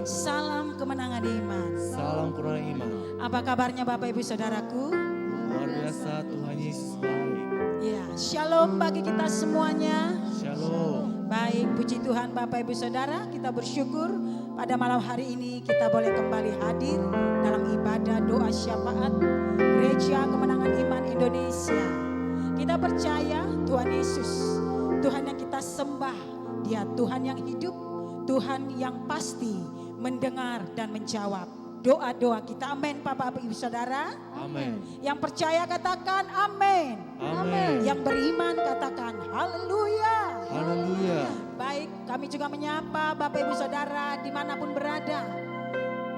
Salam kemenangan iman. Salam kemenangan iman. Apa kabarnya Bapak Ibu Saudaraku? Luar biasa, Tuhan Yesus baik. Ya, shalom bagi kita semuanya. Shalom. Baik, puji Tuhan Bapak Ibu Saudara, kita bersyukur pada malam hari ini kita boleh kembali hadir dalam ibadah doa syafaat Gereja Kemenangan Iman Indonesia. Kita percaya Tuhan Yesus, Tuhan yang kita sembah, Dia Tuhan yang hidup, Tuhan yang pasti mendengar dan menjawab doa-doa kita. Amin Bapak Ibu Saudara. Amin. Yang percaya katakan amin. Amin. Yang beriman katakan haleluya. Haleluya. Baik, kami juga menyapa Bapak Ibu Saudara dimanapun berada.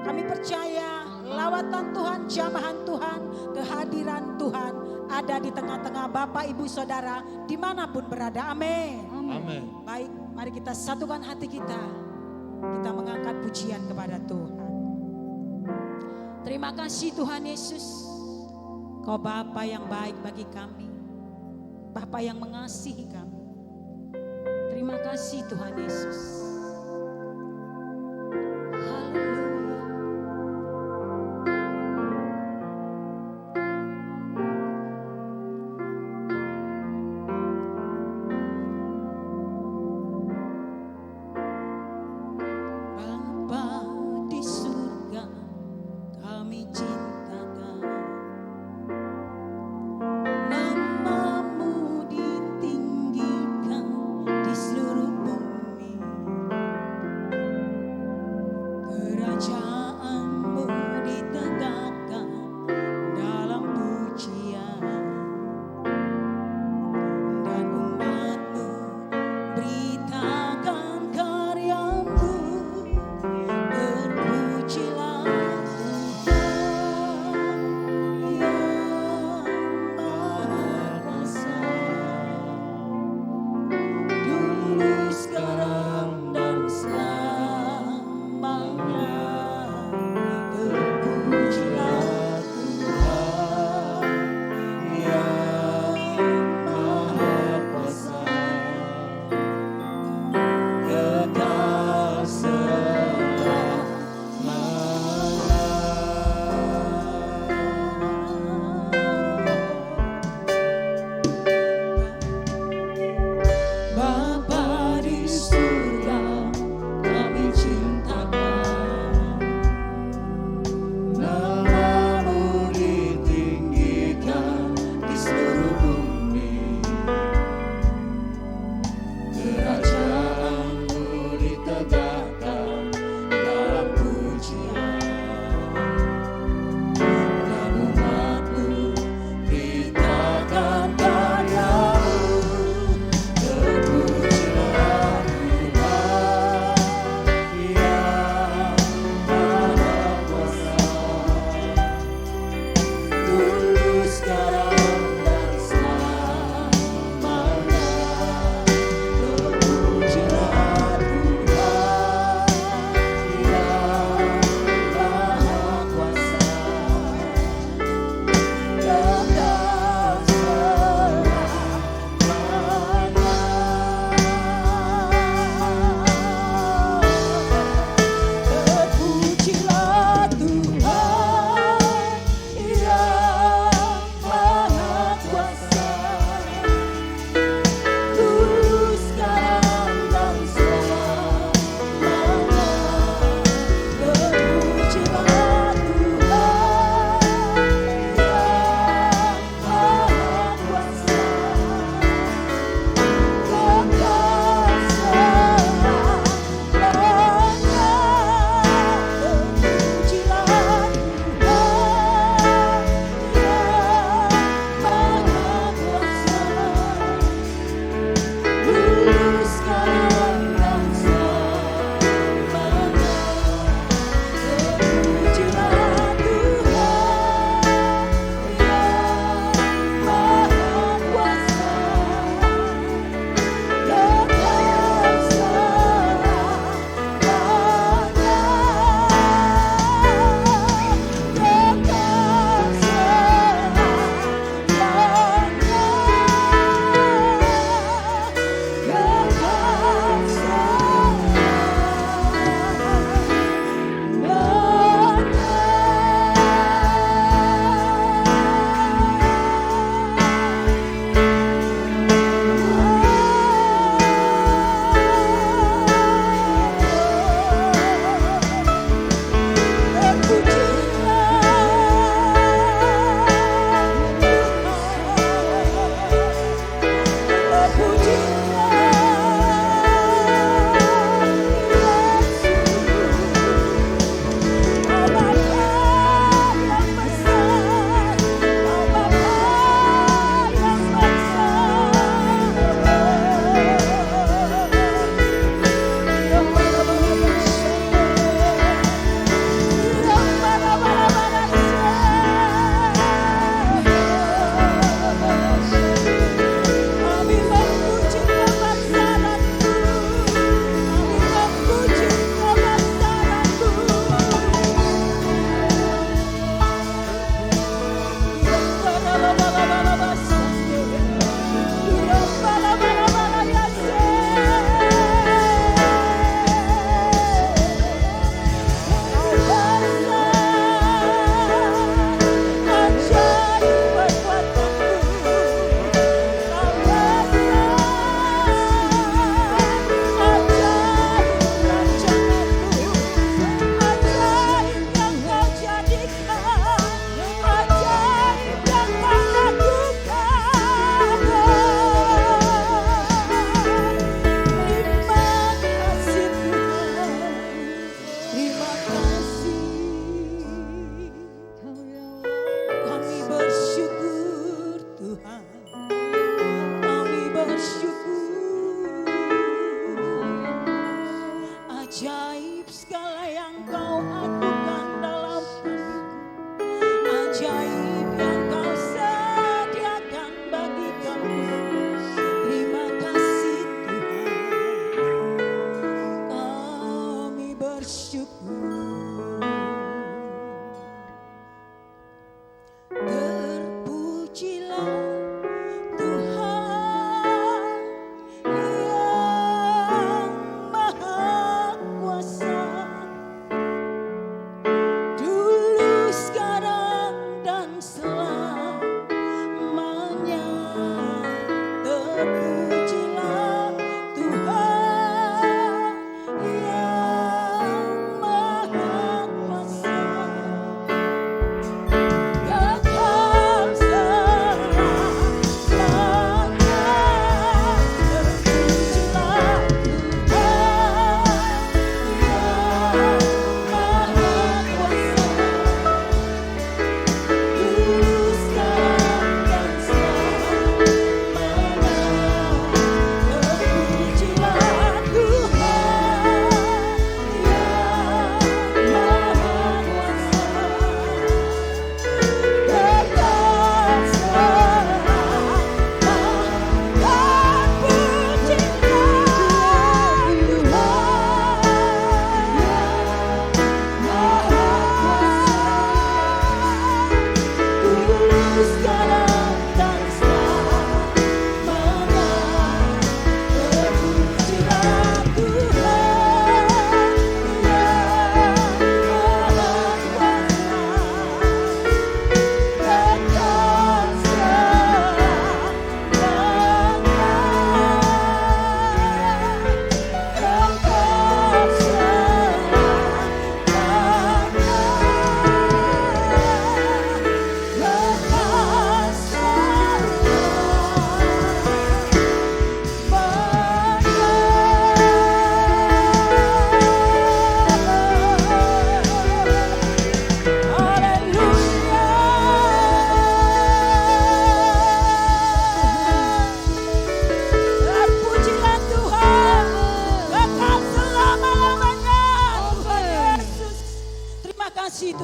Kami percaya lawatan Tuhan, jamahan Tuhan, kehadiran Tuhan ada di tengah-tengah Bapak Ibu Saudara dimanapun berada. Amin. Amin. Baik, mari kita satukan hati kita. Kita mengangkat pujian kepada Tuhan. Terima kasih Tuhan Yesus. Kau Bapa yang baik bagi kami. Bapa yang mengasihi kami. Terima kasih Tuhan Yesus. Haleluya. Bapa di surga, kami cintakan. Namamu ditinggikan di seluruh bumi.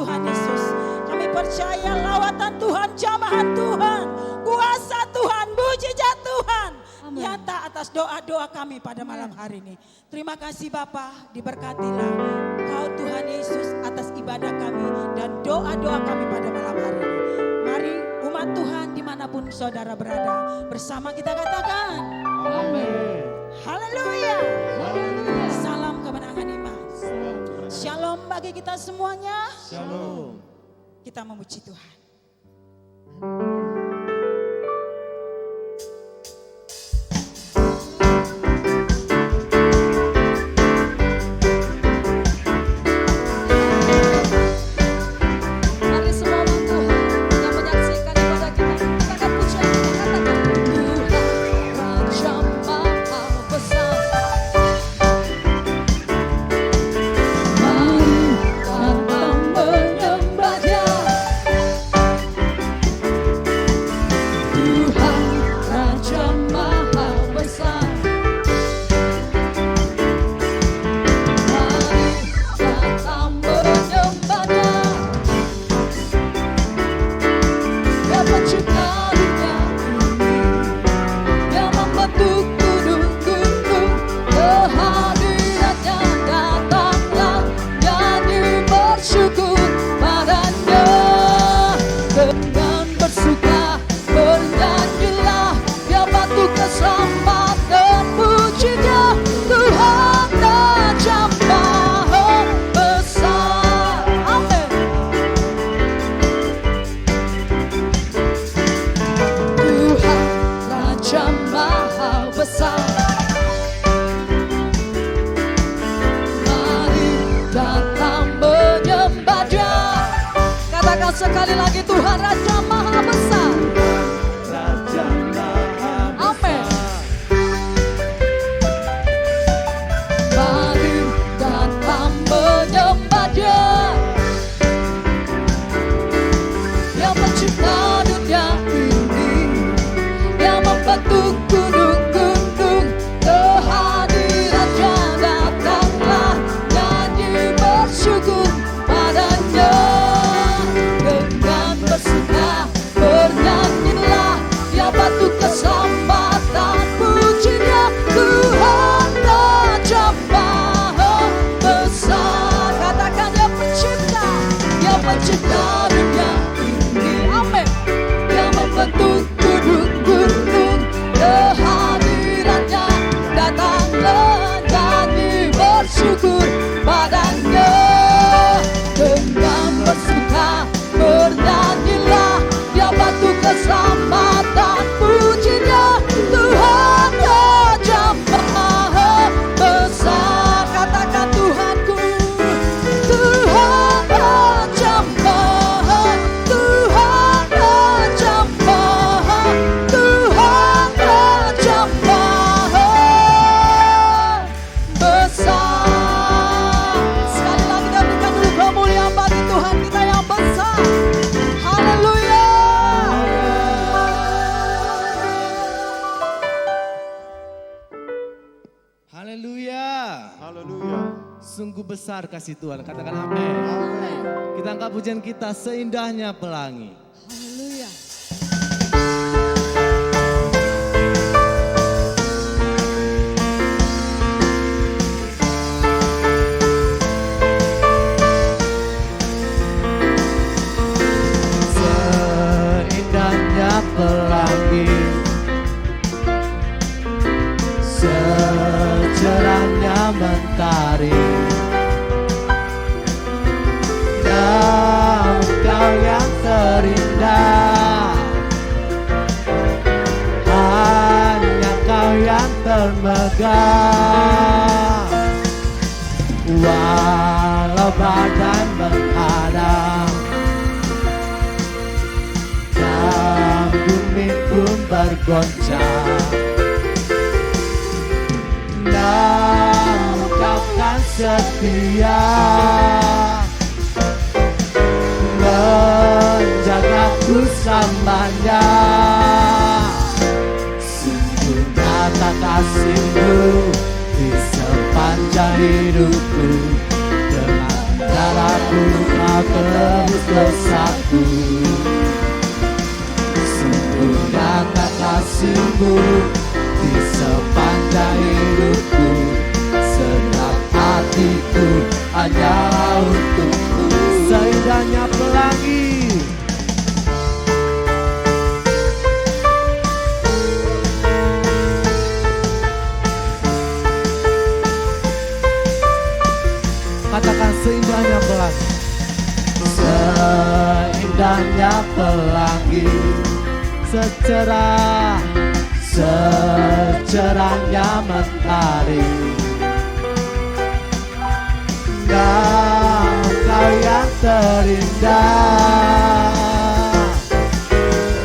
Tuhan Yesus. Kami percaya lawatan Tuhan, jamahan Tuhan, kuasa Tuhan, mujizat Tuhan nyata atas doa-doa kami pada malam hari ini. Terima kasih Bapa, diberkatilah Kau Tuhan Yesus atas ibadah kami dan doa-doa kami pada malam hari ini. Mari umat Tuhan dimanapun saudara berada, bersama kita katakan Amin. haleluya. Salam kemenangan iman. Shalom bagi kita semuanya. Shalom. Kita memuji Tuhan. Mari semua orang Tuhan yang menyaksikan ibadah kita, kita akan puji dan katakan Tuhan Raja Maha Besar. Mari datang menyembah Dia. Tuhan Raja Maha Besar. Mari datang menyembah Dia. Dia pencipta dunia ini, Dia membentuk gunung-gunung, kehadirannya datanglah, nyanyi bersyukur padanya. Dengan bersuka bernyanyilah, Dia batu keselamatan, puji Dia, Tuhan Raja Maha Besar. Amin. Tuhan Raja Maha Besar. Mari datang menyembah Dia. Katakan sekali lagi, Tuhan Raja Maha Besar. Raja Maha Amin. Mari datang menyembah Dia. Yang mencipta dunia ini, yang membentuk gunung-gunung, kehadirannya datanglah, nyanyi bersyukur padanya. Dengan bersuka bernyanyilah, Dia batu keselamatan, puji Dia, Tuhan Raja Maha Besar. Katakan Dia pencipta, Dia pencipta dunia ini. Amin. Yang membentuk gunung-gunung, kehadirannya datanglah, nyanyi bersyukur padanya. Dengan bersuka bernyanyilah, Dia batu keselamatan, puji Dia, Tuhan Raja Maha Besar. Katakan Tuhanku, Tuhan Raja Maha, Tuhan Raja Maha, Tuhan Raja Maha Besar. Sekali lagi kita berikan dulu kemuliaan bagi Tuhan kita yang besar. Haleluya. Haleluya. Haleluya. Sungguh besar kasih Tuhan. Katakan amin. Kita angkat pujian kita seindahnya pelangi. Haleluya. Seindahnya pelangi, secerahnya mentari, dan Kau yang terindah, hanya Kau yang termegah. Walau badai menghadang dan bumi pun bergoncang, namun Kau kan setia menjagaku selamanya. Sungguh nyata kasih-Mu di sepanjang hidupku, dengan darahmu kau tebus dosaku. Sungguh nyata kasih-Mu di sepanjang hidupku. Segenap hatiku hanya untuk-Mu. Seindahnya pelangi. Katakan seindahnya pelangi. Seindahnya pelangi, secerah, secerahnya mentari. Kau yang terindah,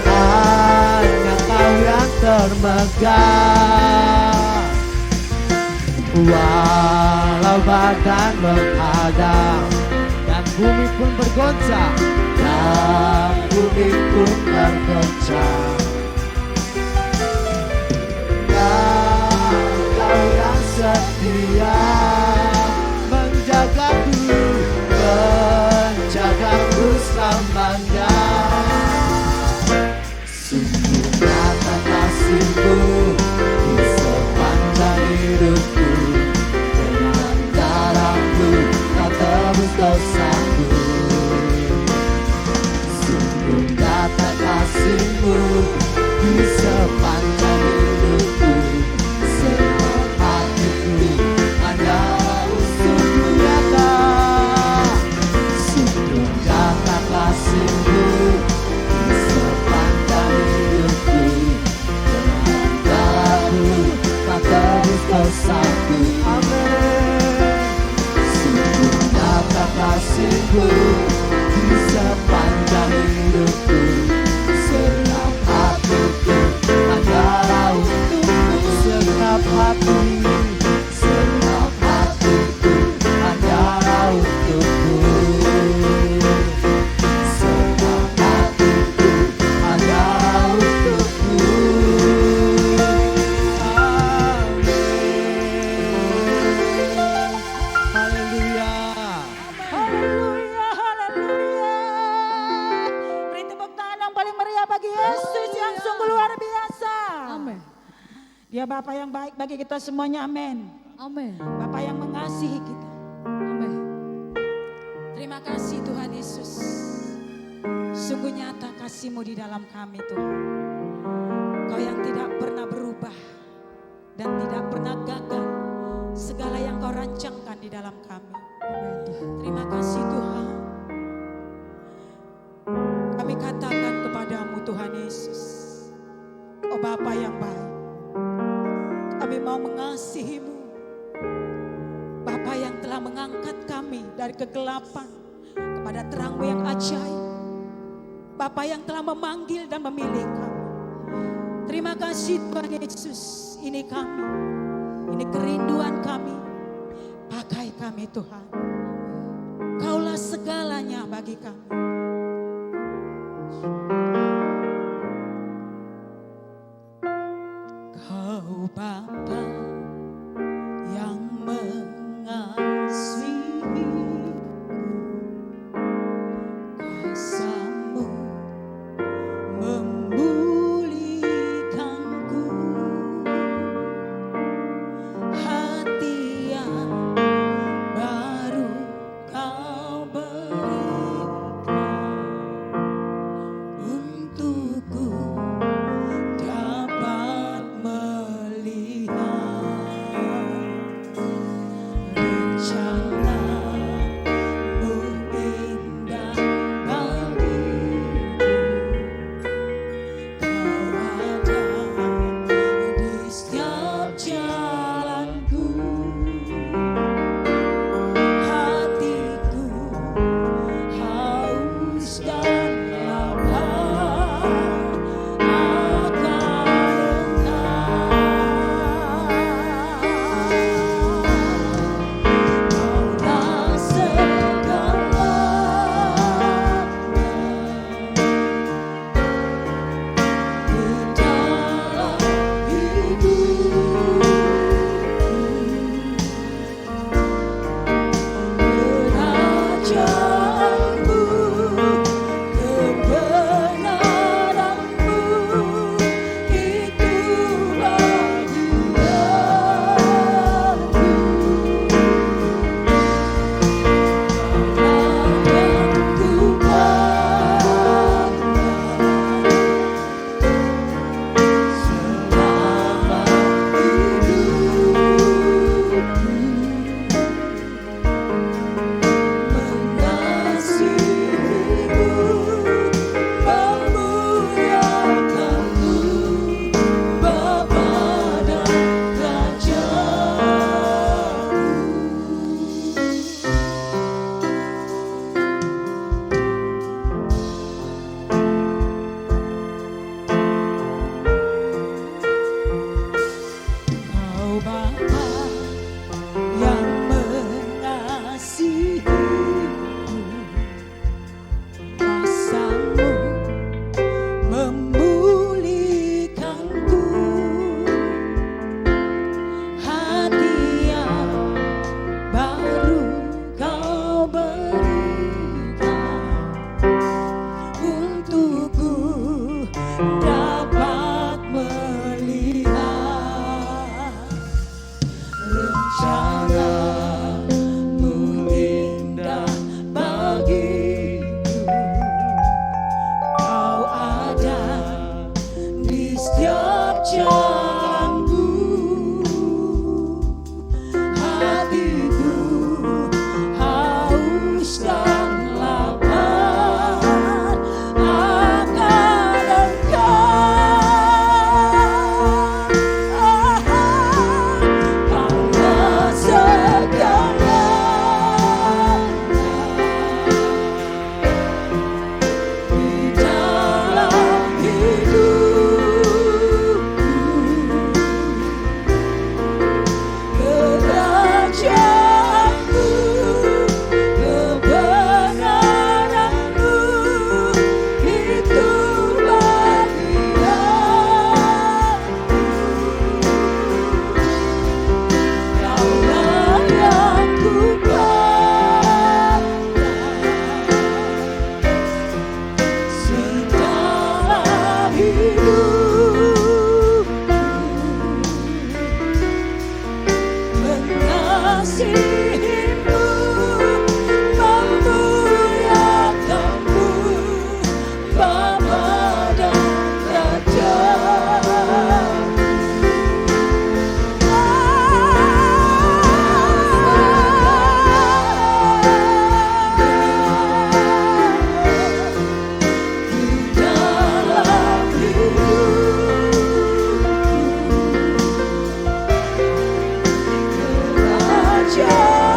hanya Kau yang termegah. Walau badan menghadang dan bumi pun bergoncang, dan bumi pun bergoncang, Kau yang setia menjagaku, menjagaku selamanya. Sungguh nyata kasih-Mu di sepanjang hidupku. Dengan darah-Mu kau tebus dosaku. Sungguh nyata kasih-Mu di sepanjang hidupku. Segenap hatiku hanya untuk-Mu nyata. Sungguh nyata kasih-Mu di sepanjang hidupku. Dengan darah-Mu kau tebus dosaku. Amin. Sungguh nyata kasih-Mu di sepanjang hidupku. Segenap hatiku hanyalah untuk-Mu. Segenap hati, segenap hatiku hanyalah untuk-Mu. Segenap hatiku hanyalah untuk-Mu. Haleluya. Haleluya, haleluya. Beri tepuk tangan yang paling meriah bagi Yesus yang sungguh luar biasa. Amin. Dia Bapa yang baik bagi kita semuanya, amin. Amin. Bapa yang mengasihi kita. Amin. Terima kasih Tuhan Yesus. Sungguh nyata kasih-Mu di dalam kami Tuhan. Kau yang tidak pernah berubah dan tidak pernah gagal. Segala yang Kau rancangkan di dalam kami. Terima kasih Tuhan. Kami katakan kepadamu Tuhan Yesus. Oh Bapa yang baik. Kami mau mengasihi-Mu. Bapa yang telah mengangkat kami dari kegelapan kepada terang-Mu yang ajaib. Bapa yang telah memanggil dan memilih kami. Terima kasih Tuhan Yesus. Ini kami. Ini kerinduan kami. Pakai kami Tuhan. Kaulah segalanya bagi kami. Kau Bapa yang mengasihiku, kuasa-Mu memulihkanku, hati yang baru Kau berikan. kasih-Mu memuliakan-Mu, Bapa dan Raja. Dalam hidupku, Raja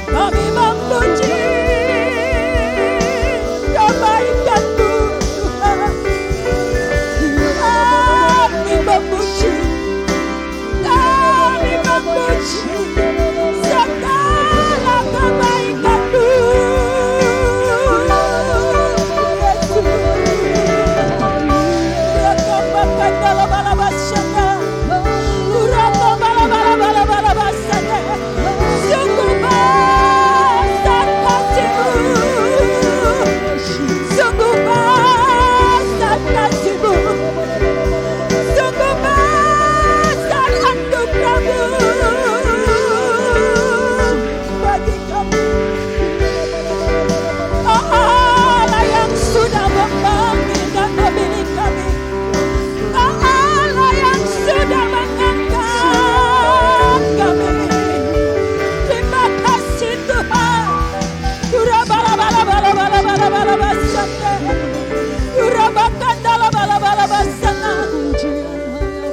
Kami memuji kebaikan-Mu Tuhan. Kami memuji segala kebaikan-Mu.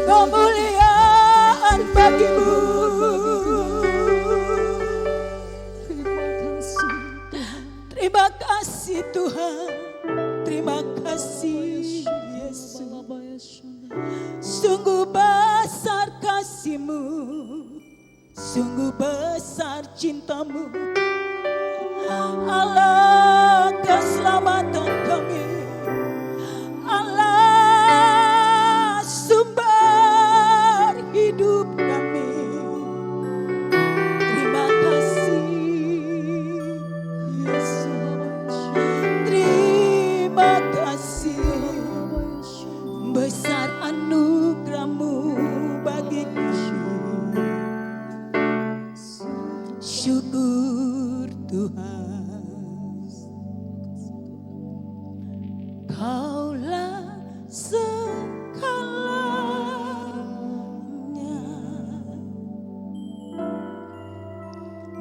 Kemuliaan bagi-Mu. Terima kasih Tuhan. Terima kasih Yesus. Sungguh besar kasih-Mu, sungguh besar cinta-Mu. Allah keselamatan kami, Allah sumber hidup kami. Terima kasih Yesus. Terima kasih besar anugerah-Mu bagi kami. Syukur Tuhan. Kaulah segalanya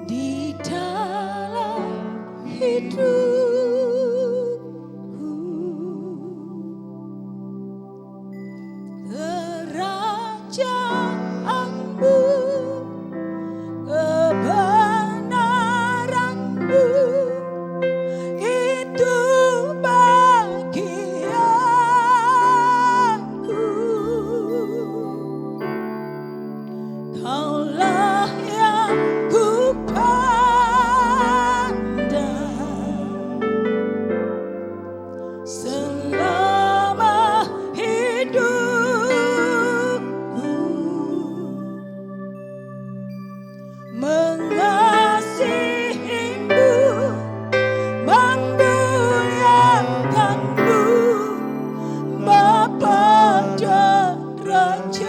di dalam hidupku. Kerajaan-Mu, kebenaran-Mu, itu bagi aku. Kaulah yang ku pandang selama hidupku. Mengasihi-Mu, memuliakan-Mu, Bapa dan Rajaku.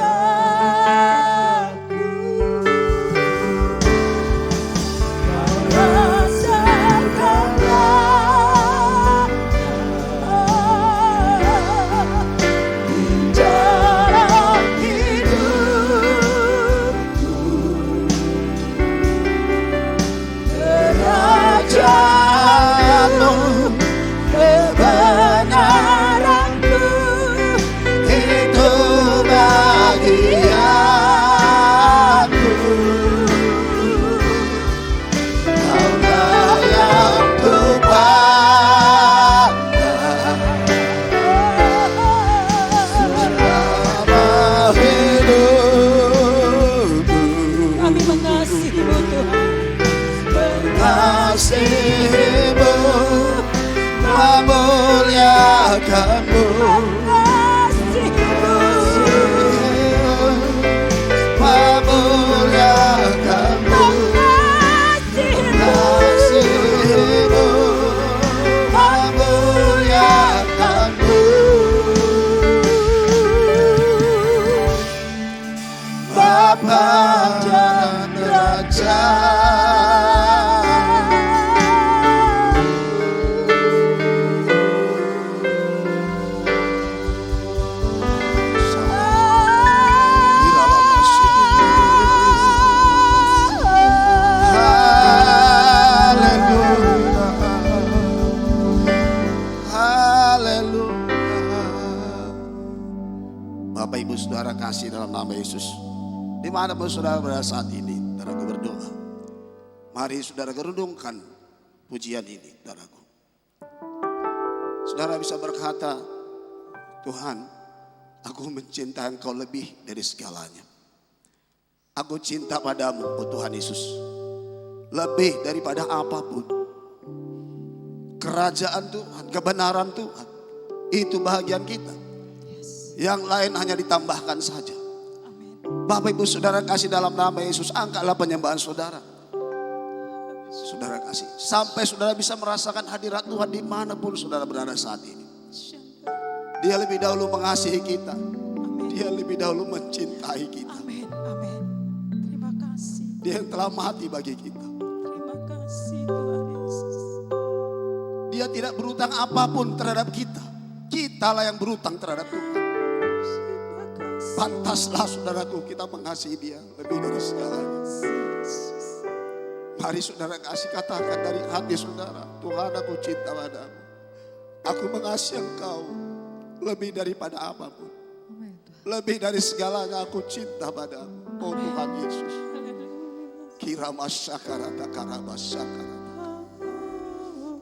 Bapa dan Raja. Bapak Ibu Saudara kasih dalam nama Yesus, dimanapun saudara berada saat ini, saudaraku berdoa. Mari saudara gerundungkan pujian ini, saudaraku. Saudara bisa berkata, Tuhan, aku mencintai Engkau lebih dari segalanya. Aku cinta padamu, oh Tuhan Yesus, lebih daripada apapun. Kerajaan Tuhan, kebenaran Tuhan, itu bahagian kita. Yang lain hanya ditambahkan saja. Bapak Ibu Saudara kasih dalam nama Yesus, angkatlah penyembahan saudara. Saudara kasih, sampai saudara bisa merasakan hadirat Tuhan dimanapun saudara berada saat ini. Dia lebih dahulu mengasihi kita. Dia lebih dahulu mencintai kita. Amin. Amin. Terima kasih. Dia yang telah mati bagi kita. Terima kasih Tuhan Yesus. Dia tidak berutang apapun terhadap kita. Kitalah yang berutang terhadap Tuhan. Pantaslah saudaraku kita mengasihi dia lebih dari segalanya. Mari saudara kasih katakan dari hati saudara, Tuhan aku cinta padamu. Aku mengasihi Engkau lebih daripada apapun. Lebih dari segalanya aku cinta padamu. Oh Tuhan Yesus. Kira masyakarata karabasyakara.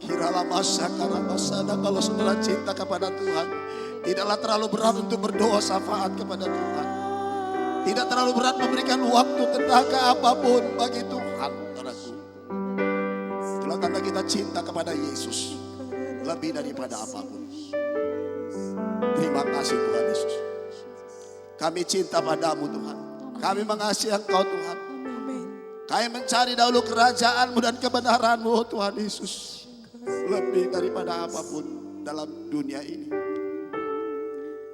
Kira masyakarabasada. Kalau saudara cinta kepada Tuhan, tidaklah terlalu berat untuk berdoa syafaat kepada Tuhan. Tidak terlalu berat memberikan waktu, tenaga apapun bagi Tuhan. Itulah tanda kita cinta kepada Yesus lebih daripada apapun. Terima kasih Tuhan Yesus. Kami cinta padamu Tuhan. Kami mengasihi Engkau Tuhan. Kami mencari dahulu kerajaan-Mu dan kebenaran-Mu, oh Tuhan Yesus. Lebih daripada apapun dalam dunia ini.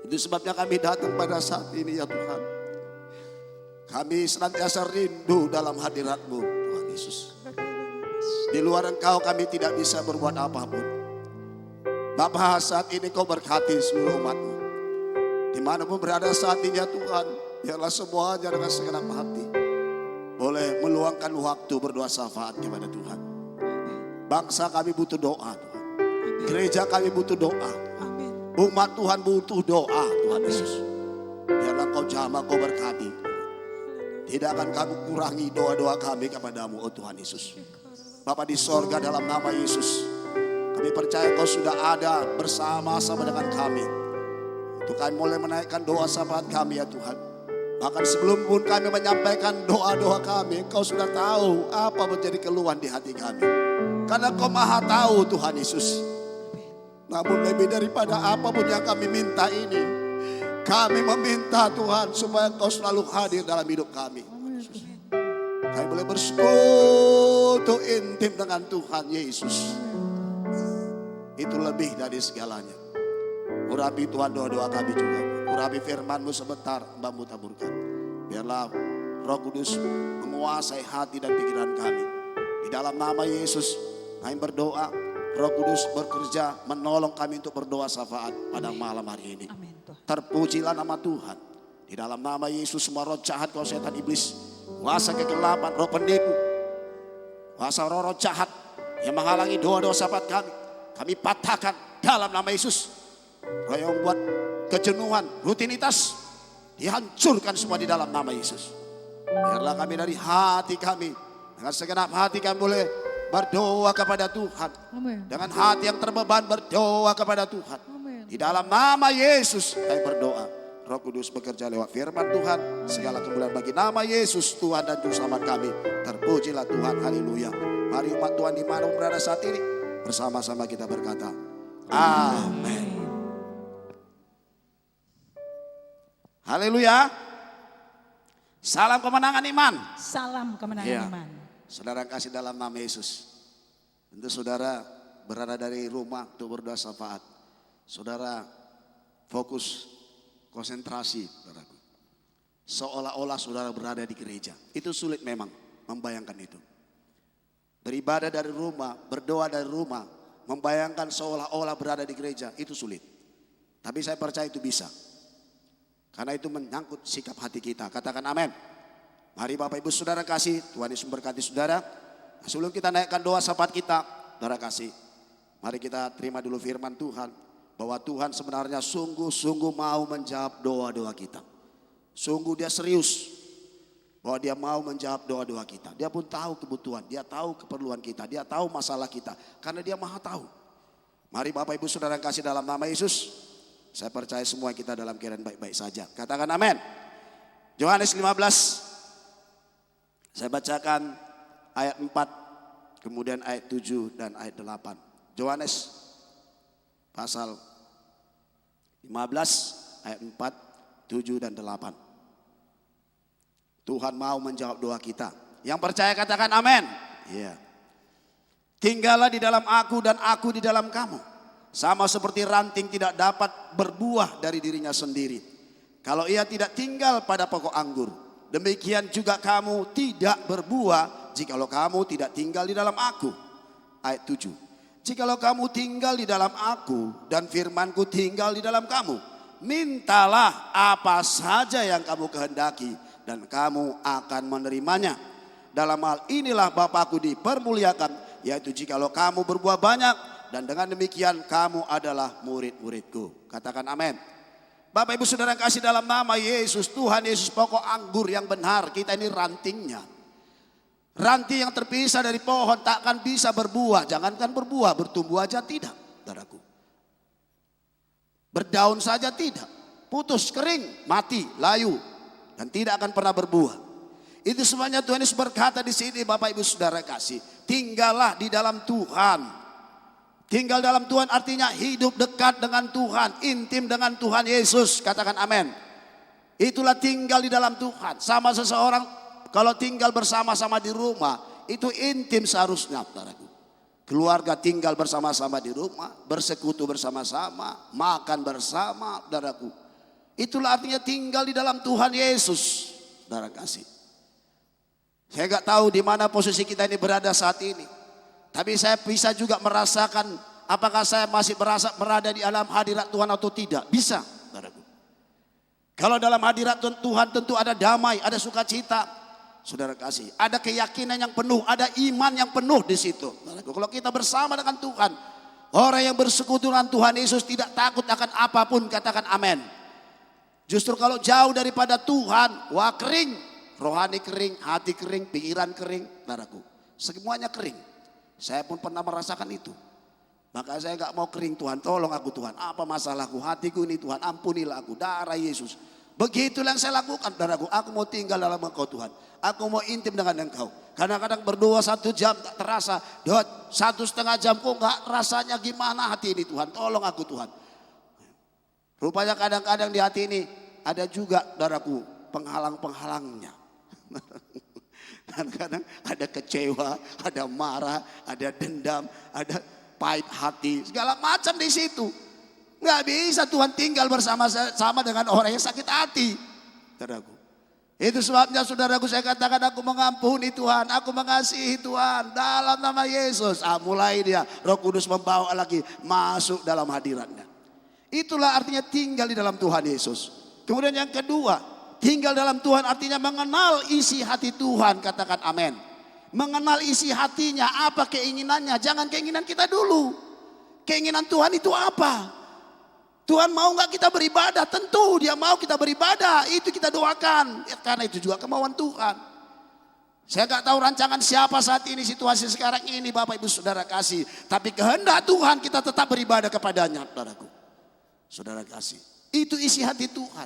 Itu sebabnya kami datang pada saat ini ya Tuhan. Kami senantiasa rindu dalam hadirat-Mu Tuhan Yesus. Di luar Engkau kami tidak bisa berbuat apapun. Bapa, saat ini Kau berkati seluruh umat-Mu. Dimanapun berada saat ini ya Tuhan, biarlah semuanya dengan segenap hati boleh meluangkan waktu berdoa syafaat kepada Tuhan. Bangsa kami butuh doa Tuhan. Gereja kami butuh doa. Umat Tuhan butuh doa Tuhan Yesus. Biarlah Kau jamah, Kau berkati. Tidak akan kami kurangi doa-doa kami kepadamu oh Tuhan Yesus. Bapa di sorga dalam nama Yesus, kami percaya Kau sudah ada bersama-sama dengan kami. Untuk kami mulai menaikkan doa syafaat kami ya Tuhan. Bahkan sebelum pun kami menyampaikan doa-doa kami, Kau sudah tahu apa menjadi keluhan di hati kami. Karena Kau maha tahu Tuhan Yesus. Namun lebih daripada apapun yang kami minta ini, kami meminta Tuhan supaya Kau selalu hadir dalam hidup kami. Kami boleh bersekutu intim dengan Tuhan Yesus. Itu lebih dari segalanya. Urapi Tuhan doa-doa kami juga. Urapi firman-Mu sebentar, Mbak-Mu taburkan. Biarlah Roh Kudus menguasai hati dan pikiran kami. Di dalam nama Yesus kami berdoa. Roh Kudus bekerja menolong kami untuk berdoa syafaat pada malam hari ini. Terpujilah nama Tuhan. Di dalam nama Yesus semua roh jahat, kau setan iblis, kuasa kegelapan, roh penipu, kuasa roh-roh jahat yang menghalangi doa-doa syafaat kami patahkan dalam nama Yesus. Roh yang membuat kejenuhan, rutinitas, dihancurkan semua di dalam nama Yesus. Biarlah kami dari hati kami, dengan segenap hati kami boleh berdoa kepada Tuhan. Dengan hati yang terbeban berdoa kepada Tuhan. Di dalam nama Yesus kami berdoa. Roh Kudus bekerja lewat firman Tuhan. Segala kemuliaan bagi nama Yesus Tuhan dan Juru Selamat kami. Terpujilah Tuhan, haleluya. Mari umat Tuhan di mana berada saat ini, bersama-sama kita berkata amin. Haleluya. Salam kemenangan iman. Salam kemenangan iman. Saudara kasih dalam nama Yesus. Tentu saudara berada dari rumah untuk berdoa syafaat. Saudara fokus, konsentrasi. Saudaraku. seolah-olah saudara berada di gereja. Itu sulit memang membayangkan itu. Beribadah dari rumah, berdoa dari rumah, membayangkan seolah-olah berada di gereja, itu sulit. Tapi saya percaya itu bisa. Karena itu menyangkut sikap hati kita. Katakan amin. Mari Bapak Ibu Saudara kasih, Tuhan Yesus memberkati saudara. Sebelum kita naikkan doa syafaat kita, saudara kasih, mari kita terima dulu firman Tuhan. Bahwa Tuhan sebenarnya sungguh-sungguh mau menjawab doa-doa kita. Sungguh dia serius. Bahwa dia mau menjawab doa-doa kita. Dia pun tahu kebutuhan, dia tahu keperluan kita, dia tahu masalah kita. Karena dia maha tahu. Mari Bapak Ibu Saudara kasih dalam nama Yesus. Saya percaya semua kita dalam keadaan baik-baik saja. Katakan amin. Yohanes 15. Saya bacakan ayat 4. Kemudian ayat 7 dan ayat 8. Yohanes pasal 15 ayat 4, 7 dan 8. Tuhan mau menjawab doa kita. Yang percaya katakan amin. Iya. Tinggallah di dalam aku dan aku di dalam kamu. Sama seperti ranting tidak dapat berbuah dari dirinya sendiri. Kalau ia tidak tinggal pada pokok anggur. Demikian juga kamu tidak berbuah jikalau kamu tidak tinggal di dalam aku. Ayat 7. Jikalau kamu tinggal di dalam aku dan firmanku tinggal di dalam kamu. Mintalah apa saja yang kamu kehendaki. Dan kamu akan menerimanya. Dalam hal inilah Bapakku dipermuliakan. Yaitu jikalau kamu berbuah banyak. Dan dengan demikian kamu adalah murid-muridku. Katakan amin. Bapak Ibu Saudara kasih dalam nama Yesus. Tuhan Yesus pokok anggur yang benar. Kita ini rantingnya. Ranting yang terpisah dari pohon takkan bisa berbuah. Jangankan berbuah, bertumbuh aja tidak. Saudaraku. Berdaun saja tidak. Putus, kering, mati, layu. Dan tidak akan pernah berbuah. Itu semuanya Tuhan Yesus berkata di sini Bapak Ibu Saudara kasih. Tinggallah di dalam Tuhan. Tinggal dalam Tuhan artinya hidup dekat dengan Tuhan. Intim dengan Tuhan Yesus. Katakan amin. Itulah tinggal di dalam Tuhan. Sama seseorang kalau tinggal bersama-sama di rumah. Itu intim seharusnya. Saudaraku. Keluarga tinggal bersama-sama di rumah. Bersekutu bersama-sama. Makan bersama. Saudaraku. Itulah artinya tinggal di dalam Tuhan Yesus. Saudara kasih. Saya gak tahu di mana posisi kita ini berada saat ini. Tapi saya bisa juga merasakan apakah saya masih berada di dalam hadirat Tuhan atau tidak. Bisa. Saudaraku. Kalau dalam hadirat Tuhan tentu ada damai, ada sukacita. Saudara kasih. Ada keyakinan yang penuh, ada iman yang penuh di situ. Saudaraku. Kalau kita bersama dengan Tuhan. Orang yang bersekutu dengan Tuhan Yesus tidak takut akan apapun. Katakan amin. Justru kalau jauh daripada Tuhan, wah kering. Rohani kering, hati kering, pikiran kering. Saudaraku, semuanya kering. Saya pun pernah merasakan itu. Maka saya gak mau kering Tuhan, tolong aku Tuhan. Apa masalahku, hatiku ini Tuhan, ampunilah aku, darah Yesus. Begitulah yang saya lakukan saudaraku. Aku mau tinggal dalam Engkau Tuhan. Aku mau intim dengan Engkau. Kadang-kadang berdoa 1 jam tak terasa. 1,5 jam kok gak rasanya gimana hati ini Tuhan. Tolong aku Tuhan. Rupanya kadang-kadang di hati ini ada juga saudaraku penghalang-penghalangnya. Kadang-kadang ada kecewa, ada marah, ada dendam, ada pahit hati, segala macam di situ. Nggak bisa Tuhan tinggal bersama-sama dengan orang yang sakit hati. Saudaraku. Itu sebabnya saudaraku saya katakan aku mengampuni Tuhan, aku mengasihi Tuhan dalam nama Yesus. Mulai dia Roh Kudus membawa lagi masuk dalam hadiratnya. Itulah artinya tinggal di dalam Tuhan Yesus. Kemudian yang kedua, tinggal dalam Tuhan artinya mengenal isi hati Tuhan. Katakan amin. Mengenal isi hatinya, apa keinginannya. Jangan keinginan kita dulu. Keinginan Tuhan itu apa? Tuhan mau gak kita beribadah? Tentu dia mau kita beribadah. Itu kita doakan. Ya, karena itu juga kemauan Tuhan. Saya gak tahu rancangan siapa saat ini, situasi sekarang ini Bapak Ibu Saudara kasih. Tapi kehendak Tuhan kita tetap beribadah kepadanya. Saudaraku. Saudara kasih. Itu isi hati Tuhan.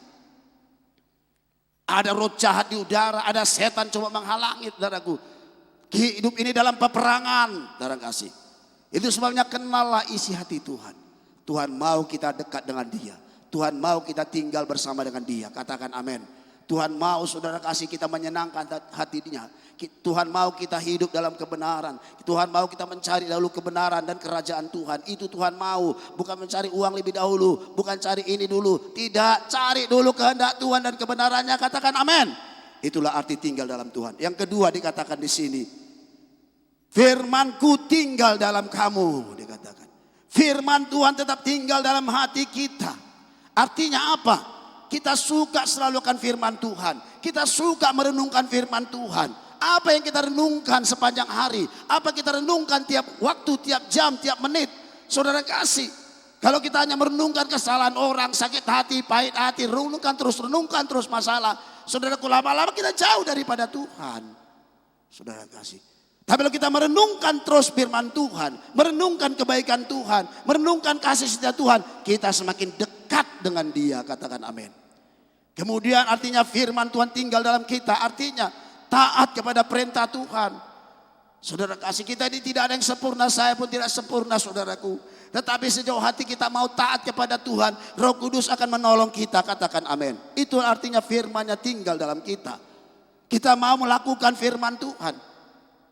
Ada roh jahat di udara, ada setan coba menghalangi saudaraku. Hidup ini dalam peperangan, saudara kasih. Itu sebabnya kenallah isi hati Tuhan. Tuhan mau kita dekat dengan Dia. Tuhan mau kita tinggal bersama dengan Dia. Katakan amin. Tuhan mau saudara kasih kita menyenangkan hatinya. Tuhan mau kita hidup dalam kebenaran. Tuhan mau kita mencari dahulu kebenaran dan kerajaan Tuhan. Itu Tuhan mau. Bukan mencari uang lebih dahulu. Bukan cari ini dulu. Tidak, cari dulu kehendak Tuhan dan kebenarannya. Katakan amin. Itulah arti tinggal dalam Tuhan. Yang kedua dikatakan di sini. Firman-Ku tinggal dalam kamu. Dikatakan. Firman Tuhan tetap tinggal dalam hati kita. Artinya apa? Kita suka selalu akan firman Tuhan. Kita suka merenungkan firman Tuhan. Apa yang kita renungkan sepanjang hari? Apa kita renungkan tiap waktu, tiap jam, tiap menit? Saudara kasih. Kalau kita hanya merenungkan kesalahan orang, sakit hati, pahit hati, renungkan terus masalah. Saudaraku, lama-lama kita jauh daripada Tuhan. Saudara kasih. Tapi kalau kita merenungkan terus firman Tuhan, merenungkan kebaikan Tuhan, merenungkan kasih setia Tuhan, kita semakin dekat dengan Dia. Katakan amin. Kemudian artinya firman Tuhan tinggal dalam kita. Artinya taat kepada perintah Tuhan. Saudara kasih, kita ini tidak ada yang sempurna. Saya pun tidak sempurna saudaraku. Tetapi sejauh hati kita mau taat kepada Tuhan, Roh Kudus akan menolong kita. Katakan amin. Itu artinya firman-Nya tinggal dalam kita. Kita mau melakukan firman Tuhan.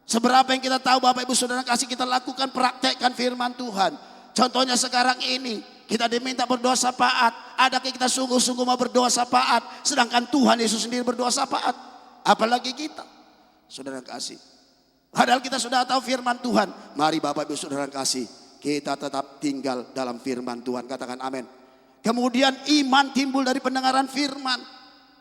Seberapa yang kita tahu Bapak Ibu Saudara kasih, kita lakukan, praktekkan firman Tuhan. Contohnya sekarang ini kita diminta berdoa syafaat. Adakah kita sungguh-sungguh mau berdoa syafaat, sedangkan Tuhan Yesus sendiri berdoa syafaat? Apalagi kita, saudara kasih. Padahal kita sudah tahu firman Tuhan. Mari Bapak Ibu Saudara kasih, kita tetap tinggal dalam firman Tuhan. Katakan amin. Kemudian iman timbul dari pendengaran firman.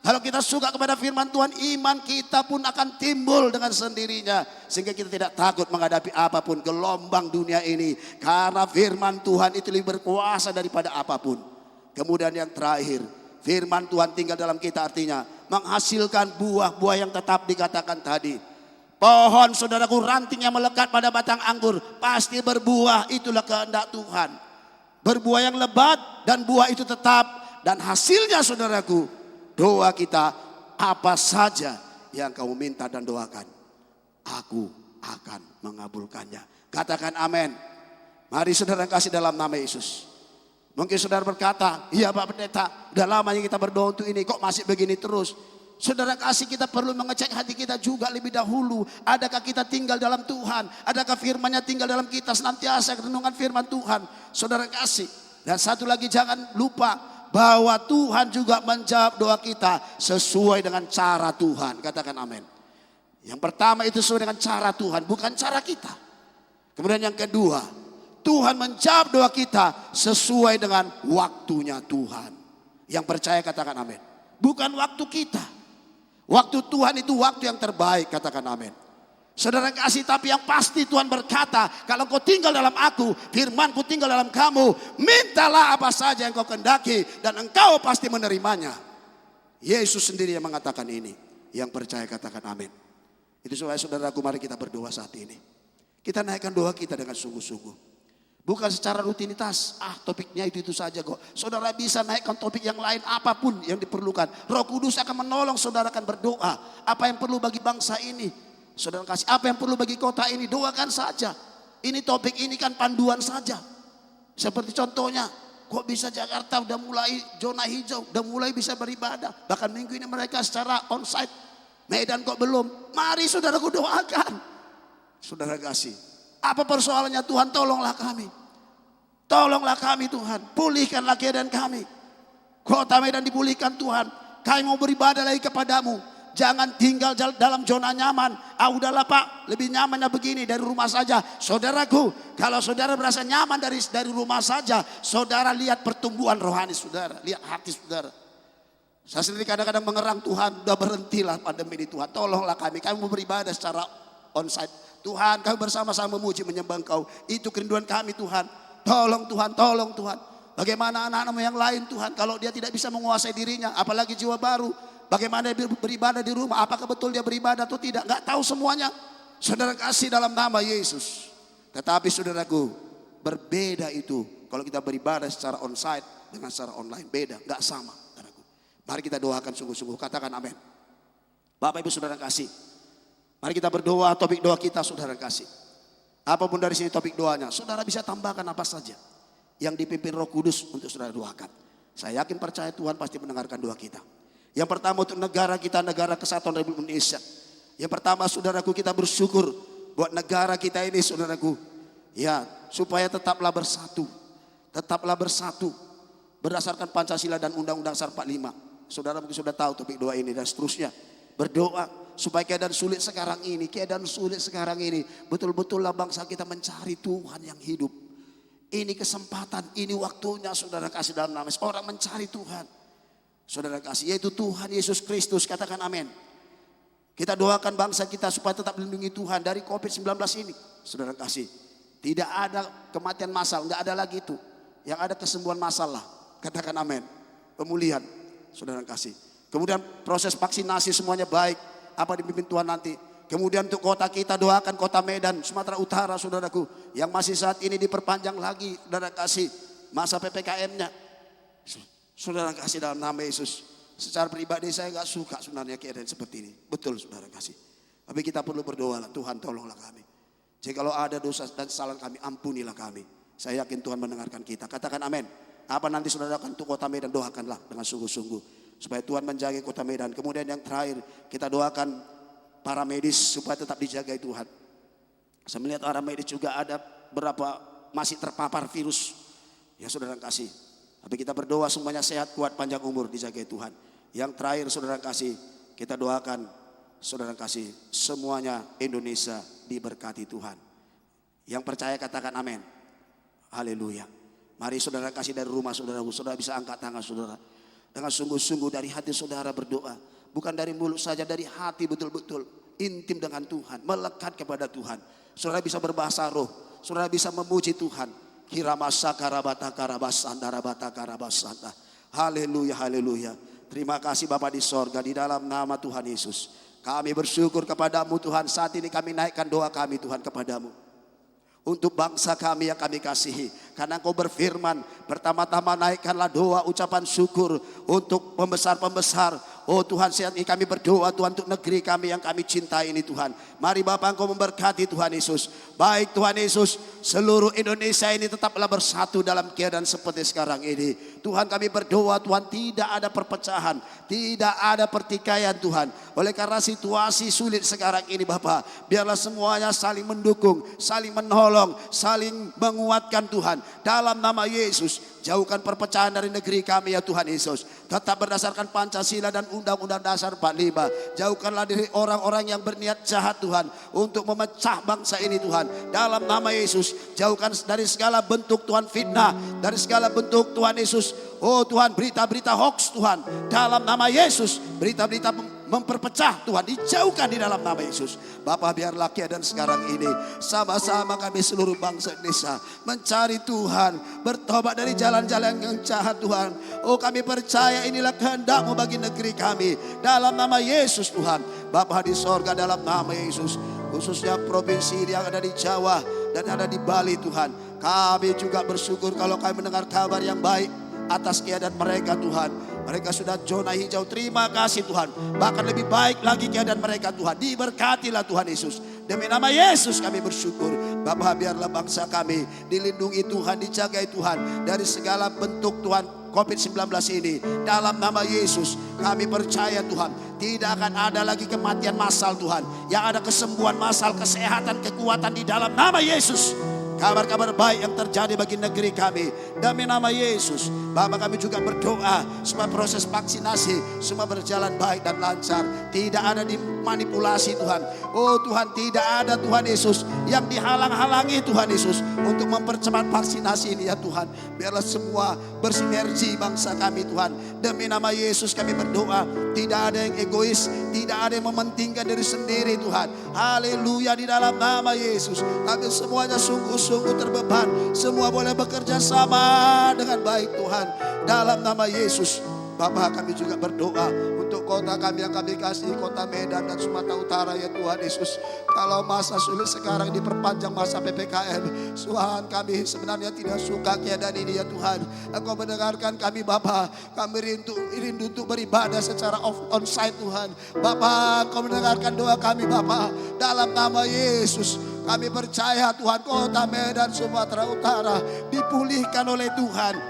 Kalau kita suka kepada firman Tuhan, iman kita pun akan timbul dengan sendirinya. Sehingga kita tidak takut menghadapi apapun gelombang dunia ini. Karena firman Tuhan itu lebih berkuasa daripada apapun. Kemudian yang terakhir, firman Tuhan tinggal dalam kita artinya menghasilkan buah-buah yang tetap dikatakan tadi. Pohon saudaraku ranting yang melekat pada batang anggur pasti berbuah, itulah kehendak Tuhan. Berbuah yang lebat dan buah itu tetap. Dan hasilnya saudaraku, doa kita apa saja yang kamu minta dan doakan, aku akan mengabulkannya. Katakan amin. Mari saudara kasih dalam nama Yesus. Mungkin saudara berkata, iya Pak Pendeta, udah lamanya kita berdoa untuk ini, kok masih begini terus? Saudara kasih, kita perlu mengecek hati kita juga lebih dahulu. Adakah kita tinggal dalam Tuhan? Adakah firman-Nya tinggal dalam kita? Senantiasa renungan firman Tuhan. Saudara kasih. Dan satu lagi, jangan lupa bahwa Tuhan juga menjawab doa kita sesuai dengan cara Tuhan. Katakan amin. Yang pertama itu sesuai dengan cara Tuhan, bukan cara kita. Kemudian yang kedua, Tuhan menjawab doa kita sesuai dengan waktunya Tuhan. Yang percaya katakan amin. Bukan waktu kita. Waktu Tuhan itu waktu yang terbaik. Katakan amin. Saudara kasih, tapi yang pasti Tuhan berkata, kalau kau tinggal dalam aku, firman-Ku tinggal dalam kamu, mintalah apa saja yang kau kehendaki dan engkau pasti menerimanya. Yesus sendiri yang mengatakan ini. Yang percaya katakan amin. Itu sebabnya saudaraku, mari kita berdoa saat ini. Kita naikkan doa kita dengan sungguh-sungguh. Bukan secara rutinitas, topiknya itu saja kok. Saudara bisa naikkan topik yang lain apapun yang diperlukan. Roh Kudus akan menolong saudara akan berdoa. Apa yang perlu bagi bangsa ini? Saudara kasih, apa yang perlu bagi kota ini? Doakan saja. Ini topik ini kan panduan saja. Seperti contohnya, kok bisa Jakarta udah mulai zona hijau, udah mulai bisa beribadah. Bahkan minggu ini mereka secara onsite. Medan kok belum? Mari saudaraku doakan. Saudara kasih, apa persoalannya Tuhan? Tolonglah kami. Tolonglah kami Tuhan. Pulihkanlah keadaan kami. Kota Medan dipulihkan Tuhan. Kami mau beribadah lagi kepadamu. Jangan tinggal dalam zona nyaman. Udahlah Pak, lebih nyamannya begini, dari rumah saja. Saudaraku, kalau saudara merasa nyaman dari rumah saja, saudara lihat pertumbuhan rohani saudara. Lihat hati saudara. Saya sendiri kadang-kadang mengerang, Tuhan, udah berhentilah pandemi ini Tuhan. Tolonglah kami mau beribadah secara onsite. Tuhan, kami bersama-sama memuji menyembah Engkau. Itu kerinduan kami Tuhan. Tolong Tuhan, tolong Tuhan. Bagaimana anak-anakmu yang lain Tuhan, kalau dia tidak bisa menguasai dirinya, apalagi jiwa baru. Bagaimana dia beribadah di rumah, apakah betul dia beribadah atau tidak, gak tahu semuanya. Saudara kasih dalam nama Yesus. Tetapi saudaraku, berbeda itu kalau kita beribadah secara onsite dengan secara online. Beda, gak sama. Saudaraku. Mari kita doakan sungguh-sungguh, katakan amin. Bapak Ibu saudara kasih, mari kita berdoa, topik doa kita saudara kasih. Apapun dari sini topik doanya, saudara bisa tambahkan apa saja yang dipimpin Roh Kudus untuk saudara doakan. Saya yakin percaya Tuhan pasti mendengarkan doa kita. Yang pertama untuk negara kita, negara kesatuan Republik Indonesia. Yang pertama saudaraku, kita bersyukur buat negara kita ini saudaraku. Ya, supaya tetaplah bersatu. Tetaplah bersatu. Berdasarkan Pancasila dan Undang-Undang Dasar 45. Saudara mungkin sudah tahu topik doa ini dan seterusnya. Berdoa supaya keadaan sulit sekarang ini, betul-betullah bangsa kita mencari Tuhan yang hidup. Ini kesempatan, ini waktunya saudara kasih dalam nama Yesus. Orang mencari Tuhan. Saudara kasih, yaitu Tuhan Yesus Kristus. Katakan amin. Kita doakan bangsa kita supaya tetap dilindungi Tuhan dari COVID-19 ini. Saudara kasih, tidak ada kematian massal, tidak ada lagi itu. Yang ada kesembuhan massal lah. Katakan amin. Pemulihan, saudara kasih. Kemudian proses vaksinasi semuanya baik. Apa dipimpin Tuhan nanti. Kemudian untuk kota kita doakan kota Medan, Sumatera Utara saudaraku. Yang masih saat ini diperpanjang lagi, saudara kasih. Masa PPKM-nya. Saudara kasih dalam nama Yesus. Secara pribadi saya gak suka sebenarnya keadaan seperti ini. Betul saudara kasih. Tapi kita perlu berdoa lah, Tuhan tolonglah kami. Jadi kalau ada dosa dan kesalahan kami, ampunilah kami. Saya yakin Tuhan mendengarkan kita. Katakan amin. Apa nanti saudara akan untuk kota Medan, doakanlah dengan sungguh-sungguh. Supaya Tuhan menjaga kota Medan. Kemudian yang terakhir, kita doakan para medis supaya tetap dijaga Tuhan. Saya melihat para medis juga ada berapa masih terpapar virus. Ya saudara kasih. Tapi kita berdoa semuanya sehat, kuat, panjang umur, dijaga Tuhan. Yang terakhir saudara kasih, kita doakan saudara kasih semuanya Indonesia diberkati Tuhan. Yang percaya katakan amin. Haleluya. Mari saudara kasih dari rumah saudara bisa angkat tangan saudara. Dengan sungguh-sungguh dari hati saudara berdoa. Bukan dari mulut saja, dari hati betul-betul intim dengan Tuhan, melekat kepada Tuhan. Saudara bisa berbahasa roh, saudara bisa memuji Tuhan. Kiramasa karabata karabasanda rabata karabasanda. Haleluya, haleluya. Terima kasih Bapa di sorga, di dalam nama Tuhan Yesus. Kami bersyukur kepadamu Tuhan. Saat ini kami naikkan doa kami Tuhan kepadamu. Untuk bangsa kami yang kami kasihi. Karena Engkau berfirman, pertama-tama naikkanlah doa ucapan syukur untuk pembesar-pembesar. Oh Tuhan, saat ini kami berdoa Tuhan untuk negeri kami yang kami cintai ini Tuhan. Mari Bapak Engkau memberkati Tuhan Yesus. Baik Tuhan Yesus, seluruh Indonesia ini tetaplah bersatu dalam keadaan seperti sekarang ini. Tuhan kami berdoa Tuhan, tidak ada perpecahan, tidak ada pertikaian Tuhan. Oleh karena situasi sulit sekarang ini Bapak, biarlah semuanya saling mendukung, saling menolong, saling menguatkan Tuhan. Dalam nama Yesus, jauhkan perpecahan dari negeri kami ya Tuhan Yesus. Tetap berdasarkan Pancasila dan Undang-Undang Dasar 45. Jauhkanlah dari orang-orang yang berniat jahat Tuhan, untuk memecah bangsa ini Tuhan. Dalam nama Yesus, jauhkan dari segala bentuk Tuhan fitnah, dari segala bentuk Tuhan Yesus. Oh Tuhan, berita-berita hoax Tuhan. Dalam nama Yesus, berita-berita memperpecah Tuhan, dijauhkan di dalam nama Yesus. Bapa, biarlah keadaan sekarang ini sama-sama kami seluruh bangsa Indonesia mencari Tuhan, bertobat dari jalan-jalan yang jahat Tuhan. Oh kami percaya inilah kehendak-Mu bagi negeri kami. Dalam nama Yesus Tuhan. Bapa di sorga, dalam nama Yesus, khususnya provinsi yang ada di Jawa dan ada di Bali Tuhan. Kami juga bersyukur kalau kami mendengar kabar yang baik atas keadaan mereka Tuhan. Mereka sudah zona hijau, terima kasih Tuhan. Bahkan lebih baik lagi keadaan mereka Tuhan. Diberkatilah Tuhan Yesus. Demi nama Yesus kami bersyukur. Bapa, biarlah bangsa kami dilindungi Tuhan, dijagai Tuhan dari segala bentuk Tuhan COVID-19 ini. Dalam nama Yesus kami percaya Tuhan, tidak akan ada lagi kematian massal Tuhan. Yang ada kesembuhan massal, kesehatan, kekuatan di dalam nama Yesus. Kabar-kabar baik yang terjadi bagi negeri kami. Demi nama Yesus. Bapak, kami juga berdoa supaya proses vaksinasi semua berjalan baik dan lancar. Tidak ada dimanipulasi Tuhan. Oh Tuhan, tidak ada Tuhan Yesus yang dihalang-halangi Tuhan Yesus untuk mempercepat vaksinasi ini ya Tuhan. Biarlah semua bersinergi bangsa kami Tuhan. Demi nama Yesus kami berdoa. Tidak ada yang egois, tidak ada yang mementingkan diri sendiri Tuhan. Haleluya, di dalam nama Yesus. Kami semuanya sungguh-sungguh terbeban. Semua boleh bekerja sama dengan baik Tuhan. Dalam nama Yesus. Bapak, kami juga berdoa untuk kota kami yang kami kasih, kota Medan dan Sumatera Utara ya Tuhan Yesus. Kalau masa sulit sekarang diperpanjang masa PPKM, Tuhan kami sebenarnya tidak suka keadaan ini ya Tuhan. Engkau mendengarkan kami Bapak, kami rindu untuk beribadah secara on-site Tuhan. Bapak, Engkau mendengarkan doa kami Bapak. Dalam nama Yesus kami percaya Tuhan, kota Medan Sumatera Utara dipulihkan oleh Tuhan.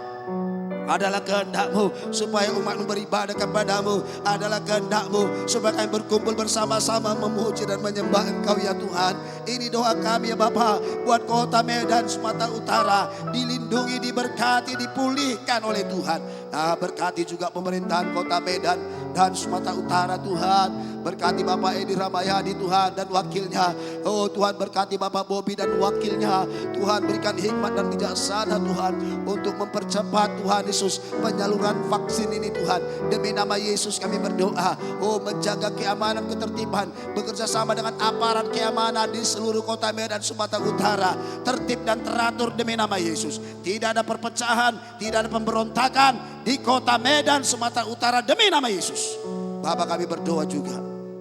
adalah kehendak-Mu supaya umat-Mu beribadah kepadamu. Adalah kehendak-Mu supaya kami berkumpul bersama-sama memuji dan menyembah Engkau ya Tuhan. Ini doa kami ya Bapa, buat kota Medan Sumatera Utara dilindungi, diberkati, dipulihkan oleh Tuhan. Nah, berkati juga pemerintahan kota Medan dan Sumatera Utara Tuhan. Berkati Bapak Edi Ramayadi Tuhan dan wakilnya. Oh Tuhan, berkati Bapak Bobi dan wakilnya. Tuhan, berikan hikmat dan bijaksana Tuhan untuk mempercepat Tuhan Yesus penyaluran vaksin ini Tuhan. Demi nama Yesus kami berdoa. Oh, menjaga keamanan ketertiban, bekerja sama dengan aparat keamanan di seluruh kota Medan Sumatera Utara, tertib dan teratur demi nama Yesus. Tidak ada perpecahan, tidak ada pemberontakan di kota Medan Sumatera Utara demi nama Yesus. Bapak, kami berdoa juga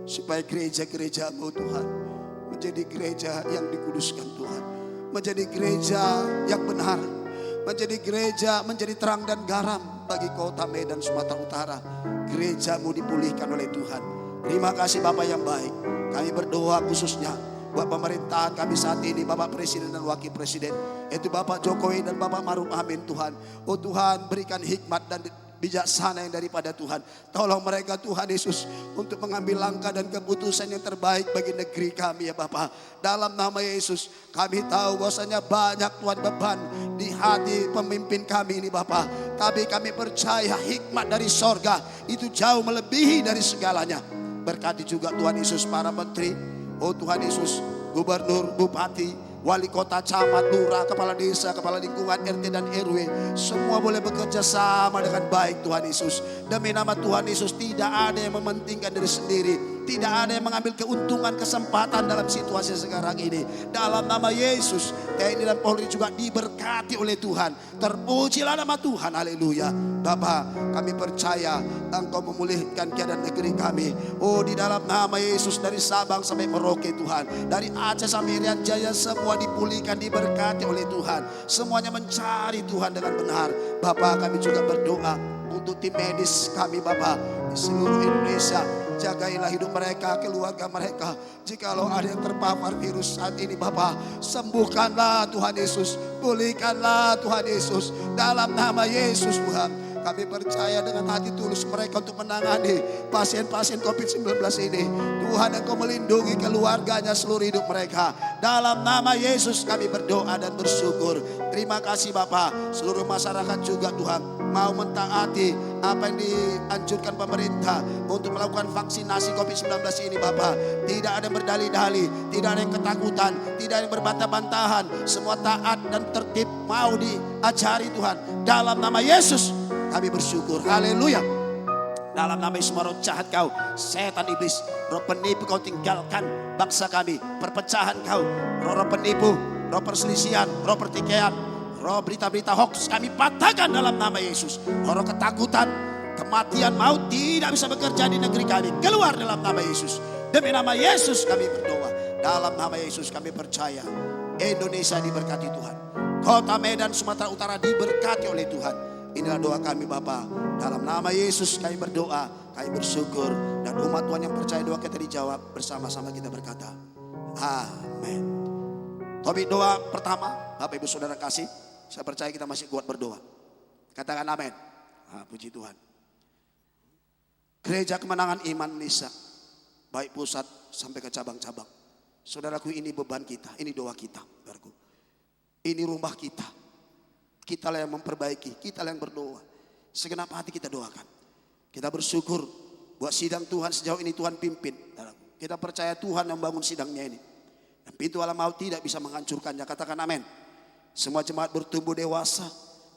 supaya gereja-gereja-Mu Tuhan menjadi gereja yang dikuduskan Tuhan, menjadi gereja yang benar, menjadi gereja, menjadi terang dan garam bagi kota Medan Sumatera Utara. Gereja-Mu dipulihkan oleh Tuhan. Terima kasih Bapak yang baik. Kami berdoa khususnya buat pemerintahan kami saat ini, Bapak Presiden dan Wakil Presiden, yaitu Bapak Jokowi dan Bapak Maruf Amin Tuhan. Oh Tuhan, berikan hikmat dan bijaksana yang daripada Tuhan. Tolong mereka Tuhan Yesus untuk mengambil langkah dan keputusan yang terbaik bagi negeri kami ya Bapa. Dalam nama Yesus kami tahu bahwasanya banyak Tuhan beban di hati pemimpin kami ini Bapa. Tapi kami percaya hikmat dari sorga itu jauh melebihi dari segalanya. Berkati juga Tuhan Yesus para menteri. Oh Tuhan Yesus, gubernur, bupati, wali kota, camat, lurah, kepala desa, kepala lingkungan, RT dan RW. Semua boleh bekerja sama dengan baik Tuhan Yesus. Demi nama Tuhan Yesus, tidak ada yang mementingkan diri sendiri. Tidak ada yang mengambil keuntungan, kesempatan dalam situasi sekarang ini. Dalam nama Yesus, TNI dan Polri juga diberkati oleh Tuhan. Terpujilah nama Tuhan, haleluya. Bapak, kami percaya Engkau memulihkan keadaan negeri kami. Oh, di dalam nama Yesus, dari Sabang sampai Merauke Tuhan, dari Aceh sampai Irian Jaya, semua dipulihkan, diberkati oleh Tuhan. Semuanya mencari Tuhan dengan benar. Bapak, kami juga berdoa untuk tim medis kami Bapak di seluruh Indonesia. Jagailah hidup mereka, keluarga mereka. Jikalau ada yang terpapar virus saat ini Bapak, sembuhkanlah Tuhan Yesus, pulihkanlah Tuhan Yesus. Dalam nama Yesus Tuhan, kami percaya dengan hati tulus mereka untuk menangani pasien-pasien COVID-19 ini. Tuhan, Engkau melindungi keluarganya, seluruh hidup mereka. Dalam nama Yesus kami berdoa dan bersyukur. Terima kasih Bapak. Seluruh masyarakat juga Tuhan mau mentaati apa yang dianjurkan pemerintah untuk melakukan vaksinasi COVID-19 ini Bapak. Tidak ada yang berdalih-dalih, tidak ada yang ketakutan, tidak ada yang berbantah-bantahan. Semua taat dan tertib mau diajari Tuhan. Dalam nama Yesus kami bersyukur. Haleluya. Dalam nama Yesus, roh jahat kau, setan iblis, roh penipu kau tinggalkan bangsa kami. Perpecahan kau, roh penipu, roh perselisihan, roh pertikaian, roh berita-berita hoax kami patahkan dalam nama Yesus. Roh ketakutan, kematian, maut tidak bisa bekerja di negeri kami. Keluar dalam nama Yesus. Demi nama Yesus kami berdoa. Dalam nama Yesus kami percaya Indonesia diberkati Tuhan. Kota Medan Sumatera Utara diberkati oleh Tuhan. Inilah doa kami Bapa. Dalam nama Yesus kami berdoa, kami bersyukur. Dan umat Tuhan yang percaya doa kita dijawab, bersama-sama kita berkata amin. Topik doa pertama, Bapak Ibu Saudara kasih, saya percaya kita masih kuat berdoa. Katakan amin. Puji Tuhan. Gereja Kemenangan Iman Indonesia, baik pusat sampai ke cabang-cabang. Saudaraku, ini beban kita, ini doa kita. Saudaraku. Ini rumah kita. Kita lah yang memperbaiki, kita lah yang berdoa. Segenap hati kita doakan. Kita bersyukur buat sidang Tuhan sejauh ini Tuhan pimpin. Kita percaya Tuhan yang membangun sidangnya ini. Dan pintu alam maut tidak bisa menghancurkannya. Katakan amin. Semua jemaat bertumbuh dewasa,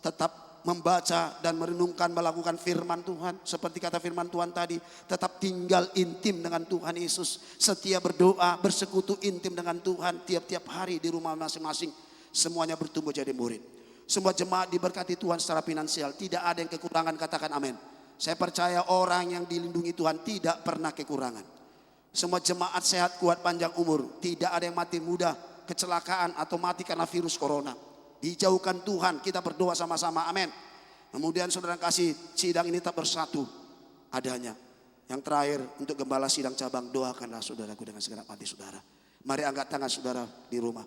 tetap membaca dan merenungkan, melakukan firman Tuhan. Seperti kata firman Tuhan tadi, tetap tinggal intim dengan Tuhan Yesus. Setia berdoa, bersekutu intim dengan Tuhan tiap-tiap hari di rumah masing-masing. Semuanya bertumbuh jadi murid. Semua jemaat diberkati Tuhan secara finansial. Tidak ada yang kekurangan, katakan amin. Saya percaya orang yang dilindungi Tuhan tidak pernah kekurangan. Semua jemaat sehat, kuat, panjang umur. Tidak ada yang mati muda, kecelakaan atau mati karena virus corona. Dijauhkan Tuhan, kita berdoa sama-sama, amin. Kemudian saudara kasih, sidang ini tetap bersatu adanya. Yang terakhir untuk gembala sidang cabang, doakanlah saudaraku dengan segenap hati saudara. Mari angkat tangan saudara di rumah.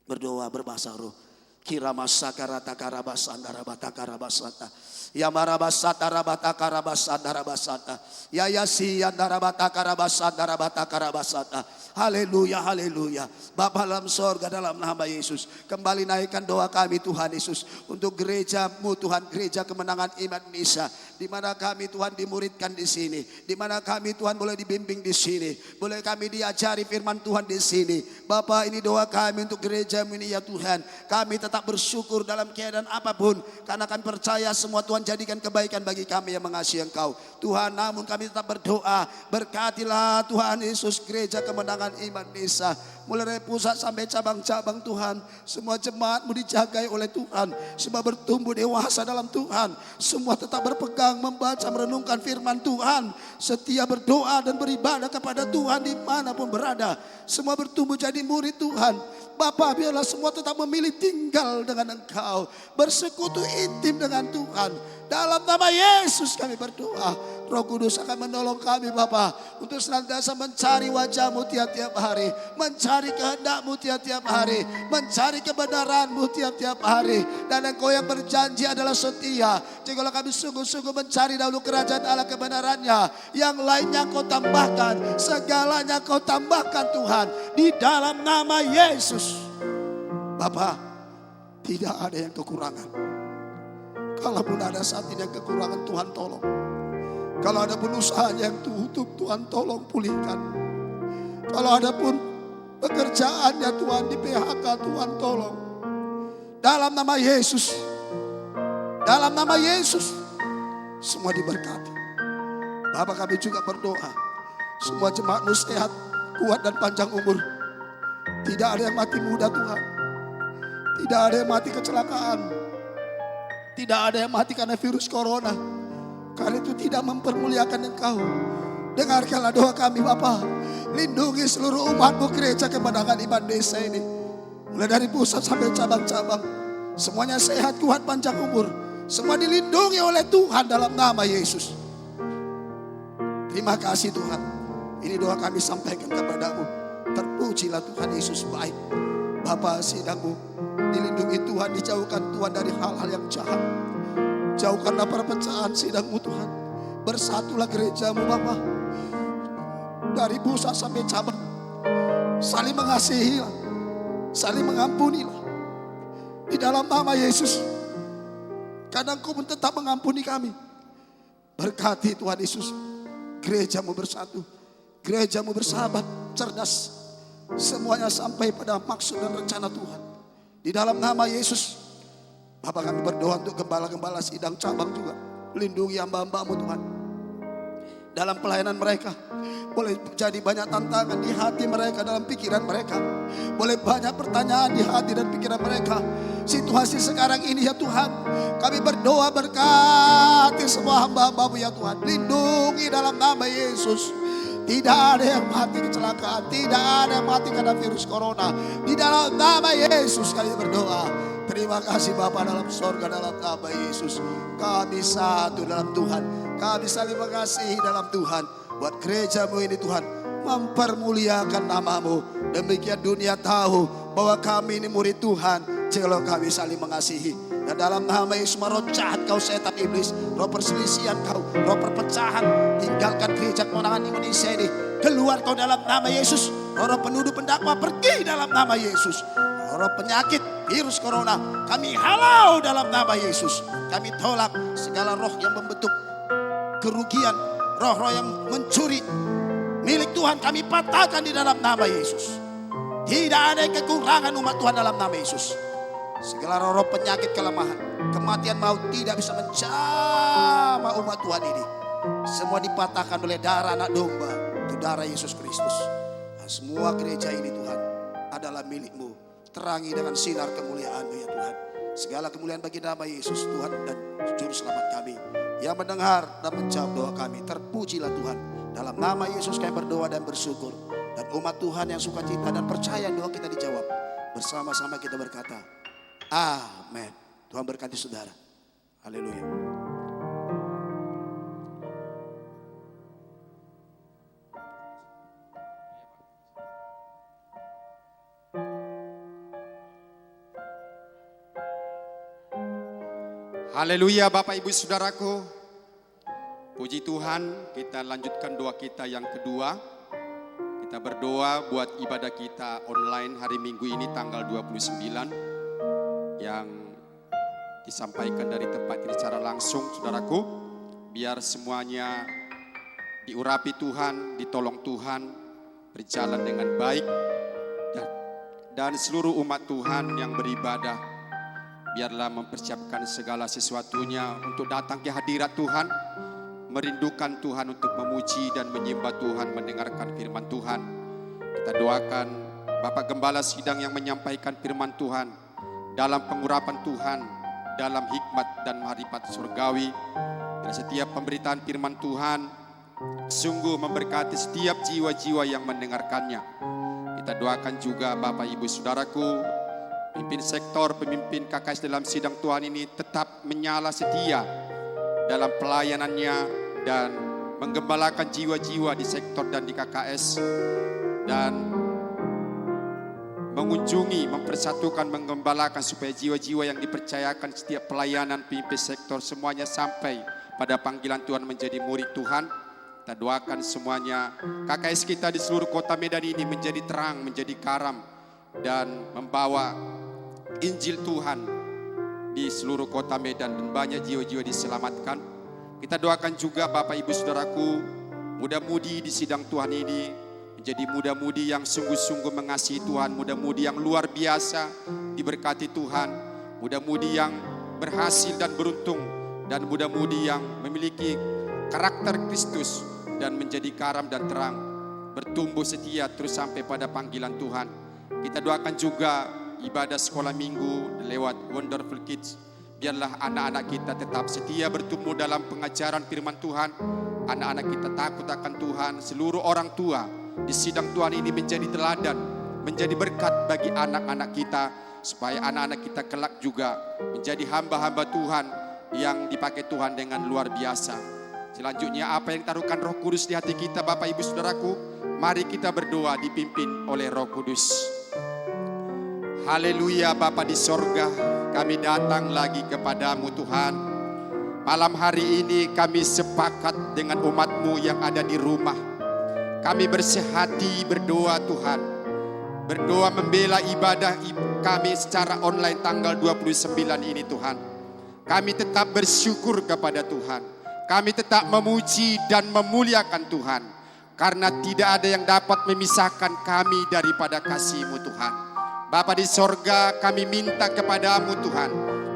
Berdoa berbahasa roh. Kiramasaka rata karabasanda rabata karabasata. Yamarabasata rabata karabasanda rabasata. Yayasi yandarabata karabasanda rabata karabasata. Haleluya, haleluya. Bapa dalam sorga, dalam nama Yesus, kembali naikkan doa kami Tuhan Yesus untuk gereja-Mu Tuhan, gereja kemenangan iman Indonesia, di mana kami Tuhan dimuridkan di sini, di mana kami Tuhan boleh dibimbing di sini, boleh kami diajari firman Tuhan di sini. Bapa, ini doa kami untuk gereja-Mu ini ya Tuhan. Kami tetap bersyukur dalam keadaan apapun, karena kami percaya semua Tuhan jadikan kebaikan bagi kami yang mengasihi Engkau Tuhan. Namun kami tetap berdoa, berkatilah Tuhan Yesus gereja kemenangan iman Indonesia, mulai dari pusat sampai cabang-cabang Tuhan. Semua jemaat-Mu dijagai oleh Tuhan, semua bertumbuh dewasa dalam Tuhan, semua tetap berpegang, membaca, merenungkan firman Tuhan, setia berdoa dan beribadah kepada Tuhan dimanapun berada. Semua bertumbuh jadi murid Tuhan. Bapa, biarlah semua tetap memilih tinggal dengan Engkau, bersekutu intim dengan Tuhan. Dalam nama Yesus kami berdoa. Roh Kudus akan menolong kami Bapa, untuk senantiasa mencari wajah-Mu tiap-tiap hari, mencari kehendak-Mu tiap-tiap hari, mencari kebenaran-Mu tiap-tiap hari. Dan Engkau yang berjanji adalah setia. Jikalau kami sungguh-sungguh mencari dahulu kerajaan Allah kebenarannya, yang lainnya Kau tambahkan, segalanya Kau tambahkan Tuhan, di dalam nama Yesus. Bapa, tidak ada yang kekurangan. Kalaupun ada saat ini yang kekurangan, Tuhan tolong. Kalau ada pun usahanya yang tutup, Tuhan tolong pulihkan. Kalau ada pun pekerjaannya Tuhan di PHK, Tuhan tolong. Dalam nama Yesus, dalam nama Yesus, semua diberkati. Bapak, kami juga berdoa, semua jemaat-Mu sehat, kuat dan panjang umur. Tidak ada yang mati muda Tuhan, tidak ada yang mati kecelakaan, tidak ada yang mati karena virus corona. Karena itu tidak mempermuliakan Engkau. Dengarkanlah doa kami Bapa. Lindungi seluruh umat-Mu gereja kemenangan iman desa ini, mulai dari pusat sampai cabang-cabang. Semuanya sehat, kuat, panjang umur. Semua dilindungi oleh Tuhan dalam nama Yesus. Terima kasih Tuhan. Ini doa kami sampaikan kepadamu. Terpujilah Tuhan Yesus baik. Bapa, sidang-Mu dilindungi Tuhan, dijauhkan Tuhan dari hal-hal yang jahat. Jauhkanlah perpecahan sidang-Mu Tuhan. Bersatulah gereja-Mu Bapa, dari pusat sampai cabang. Saling mengasihi, saling mengampunilah di dalam nama Yesus. Karena Engkau pun tetap mengampuni kami. Berkati Tuhan Yesus gereja-Mu bersatu, gereja-Mu bersahabat, cerdas. Semuanya sampai pada maksud dan rencana Tuhan. Di dalam nama Yesus, Bapak, kami berdoa untuk gembala-gembala sidang cabang juga. Lindungi hamba-hamba-Mu Tuhan dalam pelayanan mereka. Boleh jadi banyak tantangan di hati mereka, dalam pikiran mereka. Boleh banyak pertanyaan di hati dan pikiran mereka. Situasi sekarang ini ya Tuhan, kami berdoa berkati semua hamba-hamba-Mu ya Tuhan. Lindungi dalam nama Yesus. Tidak ada yang mati kecelakaan, tidak ada yang mati karena virus corona. Di dalam nama Yesus kami berdoa. Terima kasih Bapa dalam sorga, dalam nama Yesus. Kami satu dalam Tuhan, kami saling mengasihi dalam Tuhan. Buat gereja-Mu ini Tuhan, mempermuliakan nama-Mu. Demikian dunia tahu bahwa kami ini murid Tuhan, jikalau kami saling mengasihi. Dan dalam nama Yesus, roh jahat kau setan iblis, roh perselisihan kau, roh perpecahan, tinggalkan gereja kemenangan Indonesia ini. Keluar kau dalam nama Yesus. Roh penuduh pendakwa pergi dalam nama Yesus. Roh penyakit, virus corona, kami halau dalam nama Yesus. Kami tolak segala roh yang membentuk kerugian, roh-roh yang mencuri milik Tuhan, kami patahkan di dalam nama Yesus. Tidak ada kekurangan umat Tuhan dalam nama Yesus. Segala roh penyakit, kelemahan, kematian, maut tidak bisa menjamah umat Tuhan ini. Semua dipatahkan oleh darah anak domba, itu darah Yesus Kristus. Nah, semua gereja ini Tuhan adalah milik-Mu. Terangi dengan sinar kemuliaan-Mu ya Tuhan. Segala kemuliaan bagi nama Yesus Tuhan dan Juru Selamat kami. Yang mendengar dan menjawab doa kami, terpujilah Tuhan. Dalam nama Yesus kami berdoa dan bersyukur. Dan umat Tuhan yang sukacita dan percaya doa kita dijawab. Bersama-sama kita berkata, amin. Tuhan berkati saudara. Haleluya. Haleluya Bapak Ibu Saudaraku. Puji Tuhan, kita lanjutkan doa kita yang kedua. Kita berdoa buat ibadah kita online hari Minggu ini tanggal 29 yang disampaikan dari tempat ini secara langsung saudaraku. Biar semuanya diurapi Tuhan, ditolong Tuhan, berjalan dengan baik. Dan seluruh umat Tuhan yang beribadah biarlah mempersiapkan segala sesuatunya untuk datang ke hadirat Tuhan, merindukan Tuhan untuk memuji dan menyembah Tuhan, mendengarkan firman Tuhan. Kita doakan Bapak Gembala Sidang yang menyampaikan firman Tuhan dalam pengurapan Tuhan, dalam hikmat dan marifat surgawi. Dan setiap pemberitaan firman Tuhan sungguh memberkati setiap jiwa-jiwa yang mendengarkannya. Kita doakan juga Bapak Ibu Saudaraku, pemimpin sektor, pemimpin KKS dalam sidang Tuhan ini tetap menyala setia dalam pelayanannya dan menggembalakan jiwa-jiwa di sektor dan di KKS dan mengunjungi, mempersatukan, menggembalakan supaya jiwa-jiwa yang dipercayakan setiap pelayanan pemimpin sektor semuanya sampai pada panggilan Tuhan menjadi murid Tuhan. Kita doakan semuanya KKS kita di seluruh kota Medan ini menjadi terang, menjadi karam dan membawa Injil Tuhan di seluruh kota Medan dan banyak jiwa-jiwa diselamatkan. Kita doakan juga Bapak Ibu Saudaraku, muda-mudi di sidang Tuhan ini menjadi muda-mudi yang sungguh-sungguh mengasihi Tuhan, muda-mudi yang luar biasa diberkati Tuhan, muda-mudi yang berhasil dan beruntung, dan muda-mudi yang memiliki karakter Kristus dan menjadi karam dan terang, bertumbuh setia terus sampai pada panggilan Tuhan. Kita doakan juga ibadah sekolah minggu lewat Wonderful Kids. Biarlah anak-anak kita tetap setia bertumbuh dalam pengajaran firman Tuhan. Anak-anak kita takut akan Tuhan. Seluruh orang tua di sidang Tuhan ini menjadi teladan, menjadi berkat bagi anak-anak kita. Supaya anak-anak kita kelak juga menjadi hamba-hamba Tuhan yang dipakai Tuhan dengan luar biasa. Selanjutnya apa yang taruhkan Roh Kudus di hati kita Bapak Ibu Saudaraku, mari kita berdoa dipimpin oleh Roh Kudus. Haleluya Bapa di sorga, kami datang lagi kepadamu Tuhan. Malam hari ini kami sepakat dengan umat-Mu yang ada di rumah. Kami bersehati berdoa Tuhan. Berdoa membela ibadah kami secara online tanggal 29 ini Tuhan. Kami tetap bersyukur kepada Tuhan. Kami tetap memuji dan memuliakan Tuhan. Karena tidak ada yang dapat memisahkan kami daripada kasih-Mu Tuhan. Bapa di sorga, kami minta kepadamu Tuhan,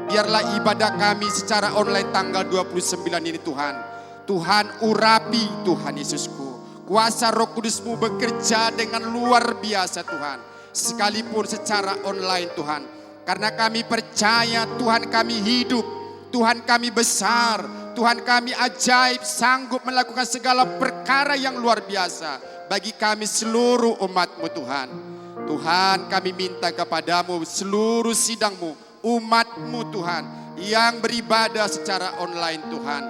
biarlah ibadah kami secara online tanggal 29 ini Tuhan. Tuhan urapi Tuhan Yesusku. Kuasa Roh Kudus-Mu bekerja dengan luar biasa Tuhan. Sekalipun secara online Tuhan. Karena kami percaya Tuhan kami hidup, Tuhan kami besar, Tuhan kami ajaib, sanggup melakukan segala perkara yang luar biasa bagi kami seluruh umat-Mu Tuhan. Tuhan kami minta kepadamu seluruh sidang-Mu, umat-Mu Tuhan yang beribadah secara online Tuhan.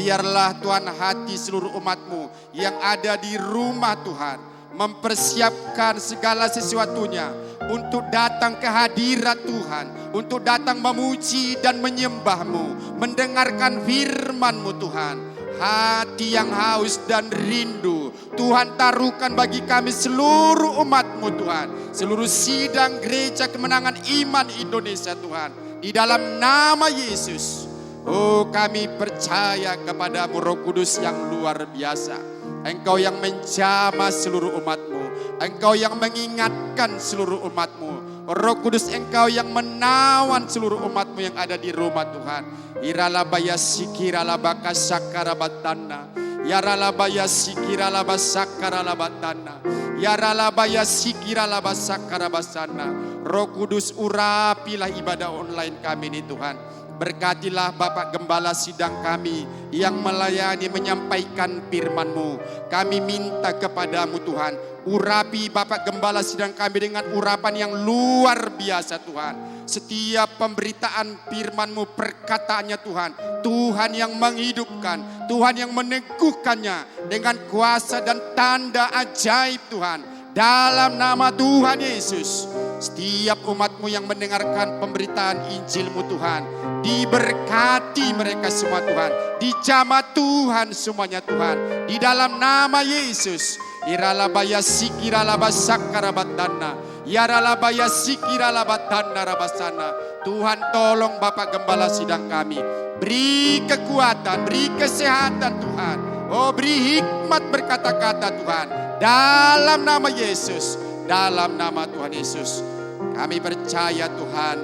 Biarlah Tuhan hati seluruh umat-Mu yang ada di rumah Tuhan mempersiapkan segala sesuatunya untuk datang ke hadirat Tuhan, untuk datang memuji dan menyembah-Mu, mendengarkan firman-Mu Tuhan. Hati yang haus dan rindu Tuhan taruhkan bagi kami seluruh umat-Mu Tuhan, seluruh sidang gereja kemenangan iman Indonesia Tuhan, di dalam nama Yesus. Oh kami percaya kepada-Mu Roh Kudus yang luar biasa. Engkau yang menjamah seluruh umat-Mu, Engkau yang mengingatkan seluruh umat-Mu. Roh Kudus Engkau yang menawan seluruh umat-Mu yang ada di rumah Tuhan. Iralabaya sikiralabaka sakarabatana. Yaralabaya sikiralaba sakarabatana. Yaralabaya sikiralaba sakarabasana. Roh Kudus urapilah ibadah online kami ini Tuhan. Berkatilah Bapak Gembala sidang kami yang melayani menyampaikan firman-Mu. Kami minta kepadamu Tuhan, urapi Bapak Gembala sidang kami dengan urapan yang luar biasa Tuhan. Setiap pemberitaan firman-Mu, perkataannya Tuhan, Tuhan yang menghidupkan, Tuhan yang meneguhkannya dengan kuasa dan tanda ajaib Tuhan. Dalam nama Tuhan Yesus, Setiap umat-Mu yang mendengarkan pemberitaan Injil-Mu Tuhan, diberkati mereka semua Tuhan. Dijamah Tuhan semuanya Tuhan. Di dalam nama Yesus. Iralabaya sikiralabasakarabatana. Yaralabaya sikiralabatana rabasana. Tuhan tolong Bapak Gembala sidang kami. Beri kekuatan, beri kesehatan Tuhan. Oh, beri hikmat berkata-kata Tuhan. Dalam nama Yesus. Dalam nama Tuhan Yesus. Kami percaya Tuhan,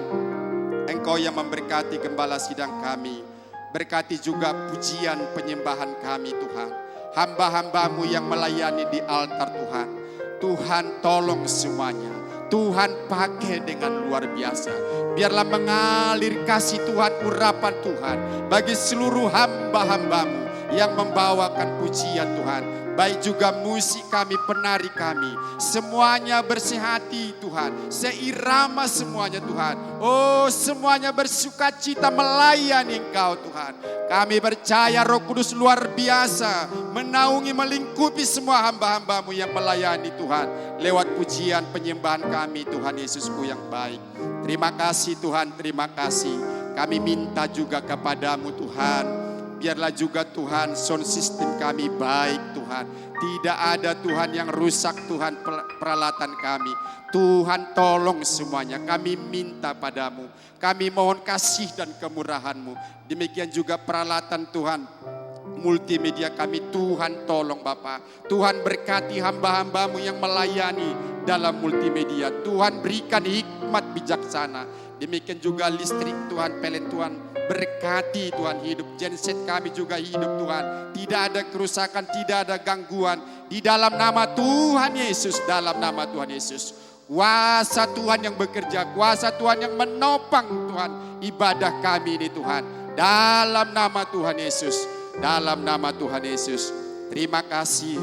Engkau yang memberkati Gembala sidang kami. Berkati juga pujian penyembahan kami Tuhan. Hamba-hamba-Mu yang melayani di altar Tuhan. Tuhan tolong semuanya. Tuhan pakai dengan luar biasa. Biarlah mengalir kasih Tuhan, urapan Tuhan bagi seluruh hamba-hamba-Mu yang membawakan pujian Tuhan. Baik juga musik kami, penari kami. Semuanya bersehati Tuhan. Seirama semuanya Tuhan. Oh, semuanya bersukacita melayani Engkau Tuhan. Kami percaya Roh Kudus luar biasa menaungi, melingkupi semua hamba-hamba-Mu yang melayani Tuhan. Lewat pujian penyembahan kami Tuhan Yesusku yang baik. Terima kasih Tuhan, terima kasih. Kami minta juga kepadamu Tuhan. Biarlah juga Tuhan sound system kami baik Tuhan. Tidak ada Tuhan yang rusak Tuhan peralatan kami. Tuhan tolong semuanya. Kami minta padamu. Kami mohon kasih dan kemurahan-Mu. Demikian juga peralatan Tuhan. Multimedia kami Tuhan tolong Bapak. Tuhan berkati hamba-hamba-Mu yang melayani dalam multimedia. Tuhan berikan hikmat bijaksana. Demikian juga listrik Tuhan, pelet Tuhan. Berkati Tuhan hidup. Genset kami juga hidup Tuhan. Tidak ada kerusakan, tidak ada gangguan. Di dalam nama Tuhan Yesus. Dalam nama Tuhan Yesus. Kuasa Tuhan yang bekerja. Kuasa Tuhan yang menopang Tuhan. Ibadah kami ini Tuhan. Dalam nama Tuhan Yesus. Dalam nama Tuhan Yesus. Terima kasih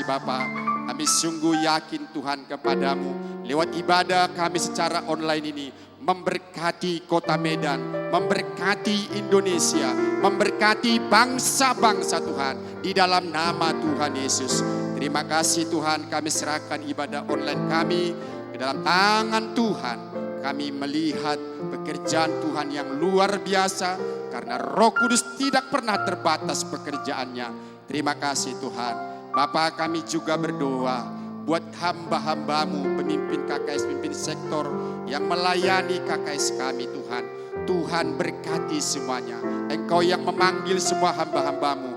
Bapa. Kami sungguh yakin Tuhan kepadamu. Lewat ibadah kami secara online ini. Memberkati kota Medan, memberkati Indonesia, memberkati bangsa-bangsa Tuhan. Di dalam nama Tuhan Yesus. Terima kasih Tuhan, kami serahkan ibadah online kami ke dalam tangan Tuhan. Kami melihat pekerjaan Tuhan yang luar biasa. Karena Roh Kudus tidak pernah terbatas pekerjaannya. Terima kasih Tuhan. Bapa, kami juga berdoa buat hamba-hamba-Mu, pemimpin KKS, pemimpin sektor yang melayani KKS kami Tuhan. Tuhan berkati semuanya. Engkau yang memanggil semua hamba-hamba-Mu.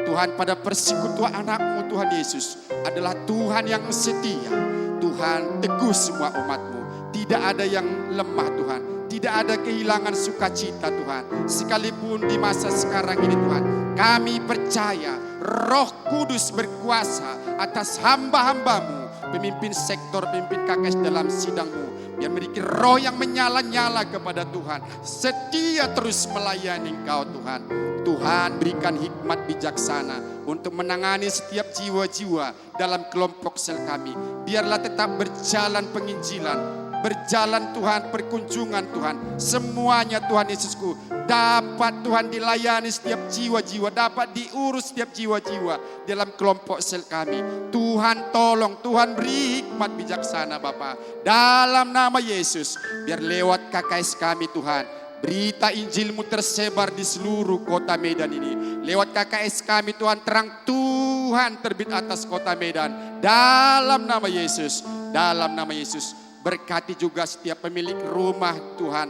Tuhan, pada persekutuan anak-Mu Tuhan Yesus adalah Tuhan yang setia. Tuhan, teguh semua umat-Mu. Tidak ada yang lemah Tuhan. Tidak ada kehilangan sukacita Tuhan. Sekalipun di masa sekarang ini Tuhan, kami percaya Roh Kudus berkuasa atas hamba-hamba-Mu, pemimpin sektor, pemimpin KKS dalam sidang-Mu. Biar memiliki roh yang menyala-nyala kepada Tuhan. Setia terus melayani Engkau Tuhan. Tuhan, berikan hikmat bijaksana untuk menangani setiap jiwa-jiwa dalam kelompok sel kami. Biarlah tetap berjalan penginjilan. Berjalan Tuhan, perkunjungan Tuhan. Semuanya Tuhan Yesusku. Dapat Tuhan dilayani setiap jiwa-jiwa. Dapat diurus setiap jiwa-jiwa dalam kelompok sel kami. Tuhan tolong, Tuhan beri hikmat bijaksana Bapa. Dalam nama Yesus. Biar lewat KKS kami Tuhan. Berita Injil-Mu tersebar di seluruh kota Medan ini. Lewat KKS kami Tuhan, terang Tuhan terbit atas kota Medan. Dalam nama Yesus. Dalam nama Yesus. Berkati juga setiap pemilik rumah Tuhan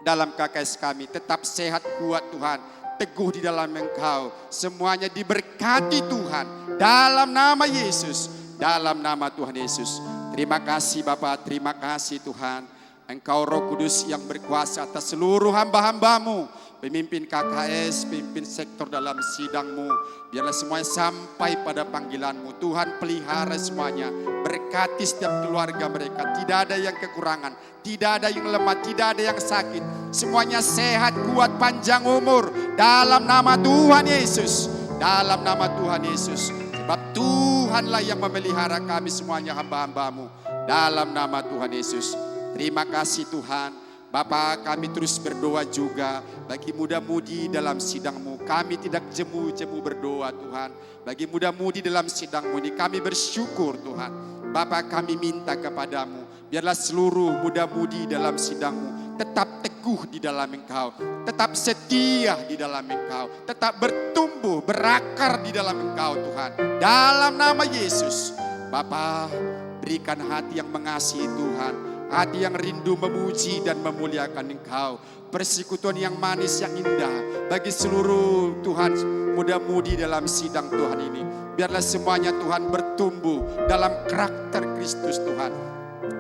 dalam KKS kami. Tetap sehat, kuat Tuhan. Teguh di dalam Engkau. Semuanya diberkati Tuhan. Dalam nama Yesus. Dalam nama Tuhan Yesus. Terima kasih Bapak, terima kasih Tuhan. Engkau Roh Kudus yang berkuasa atas seluruh hamba-hamba-Mu. Pemimpin KKS, pemimpin sektor dalam sidang-Mu. Biarlah semuanya sampai pada panggilan-Mu. Tuhan pelihara semuanya. Berkati setiap keluarga mereka. Tidak ada yang kekurangan. Tidak ada yang lemah. Tidak ada yang sakit. Semuanya sehat, kuat, panjang umur. Dalam nama Tuhan Yesus. Dalam nama Tuhan Yesus. Sebab Tuhanlah yang memelihara kami semuanya hamba-hamba-Mu. Dalam nama Tuhan Yesus. Terima kasih Tuhan. Bapa, kami terus berdoa juga bagi muda-mudi dalam sidang-Mu. Kami tidak jemu-jemu berdoa Tuhan. Bagi muda-mudi dalam sidang-Mu ini kami bersyukur Tuhan. Bapa, kami minta kepadamu Biarlah seluruh muda-mudi dalam sidang-Mu tetap teguh di dalam Engkau, tetap setia di dalam Engkau, tetap bertumbuh, berakar di dalam Engkau Tuhan. Dalam nama Yesus, Bapa, berikan hati yang mengasihi Tuhan, hati yang rindu memuji dan memuliakan Engkau, persekutuan yang manis yang indah bagi seluruh Tuhan muda-mudi dalam sidang Tuhan ini. Biarlah semuanya Tuhan bertumbuh dalam karakter Kristus Tuhan,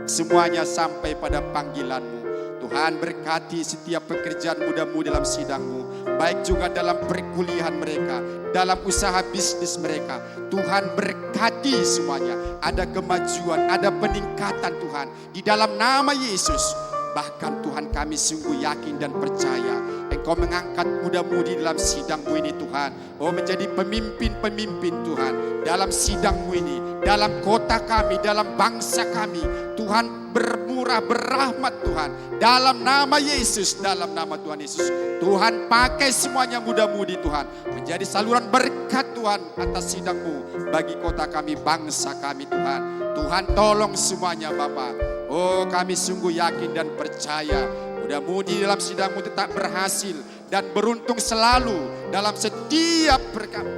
semuanya sampai pada panggilan-Mu. Tuhan berkati setiap pekerjaan muda-mudi dalam sidang-Mu, baik juga dalam perkuliahan mereka, dalam usaha bisnis mereka. Tuhan berkati semuanya, ada kemajuan, ada peningkatan Tuhan di dalam nama Yesus. Bahkan Tuhan, kami sungguh yakin dan percaya Engkau mengangkat muda-mudi dalam sidang-Mu ini Tuhan, menjadi pemimpin-pemimpin Tuhan dalam sidang-Mu ini, dalam kota kami, dalam bangsa kami. Tuhan bermurah, berrahmat Tuhan, dalam nama Yesus, dalam nama Tuhan Yesus. Tuhan pakai semuanya muda-mudi Tuhan, menjadi saluran berkat Tuhan atas sidang-Mu bagi kota kami, bangsa kami Tuhan. Tuhan tolong semuanya Bapa. Oh, kami sungguh yakin dan percaya muda-mudi dalam sidang-Mu tetap berhasil dan beruntung selalu dalam setiap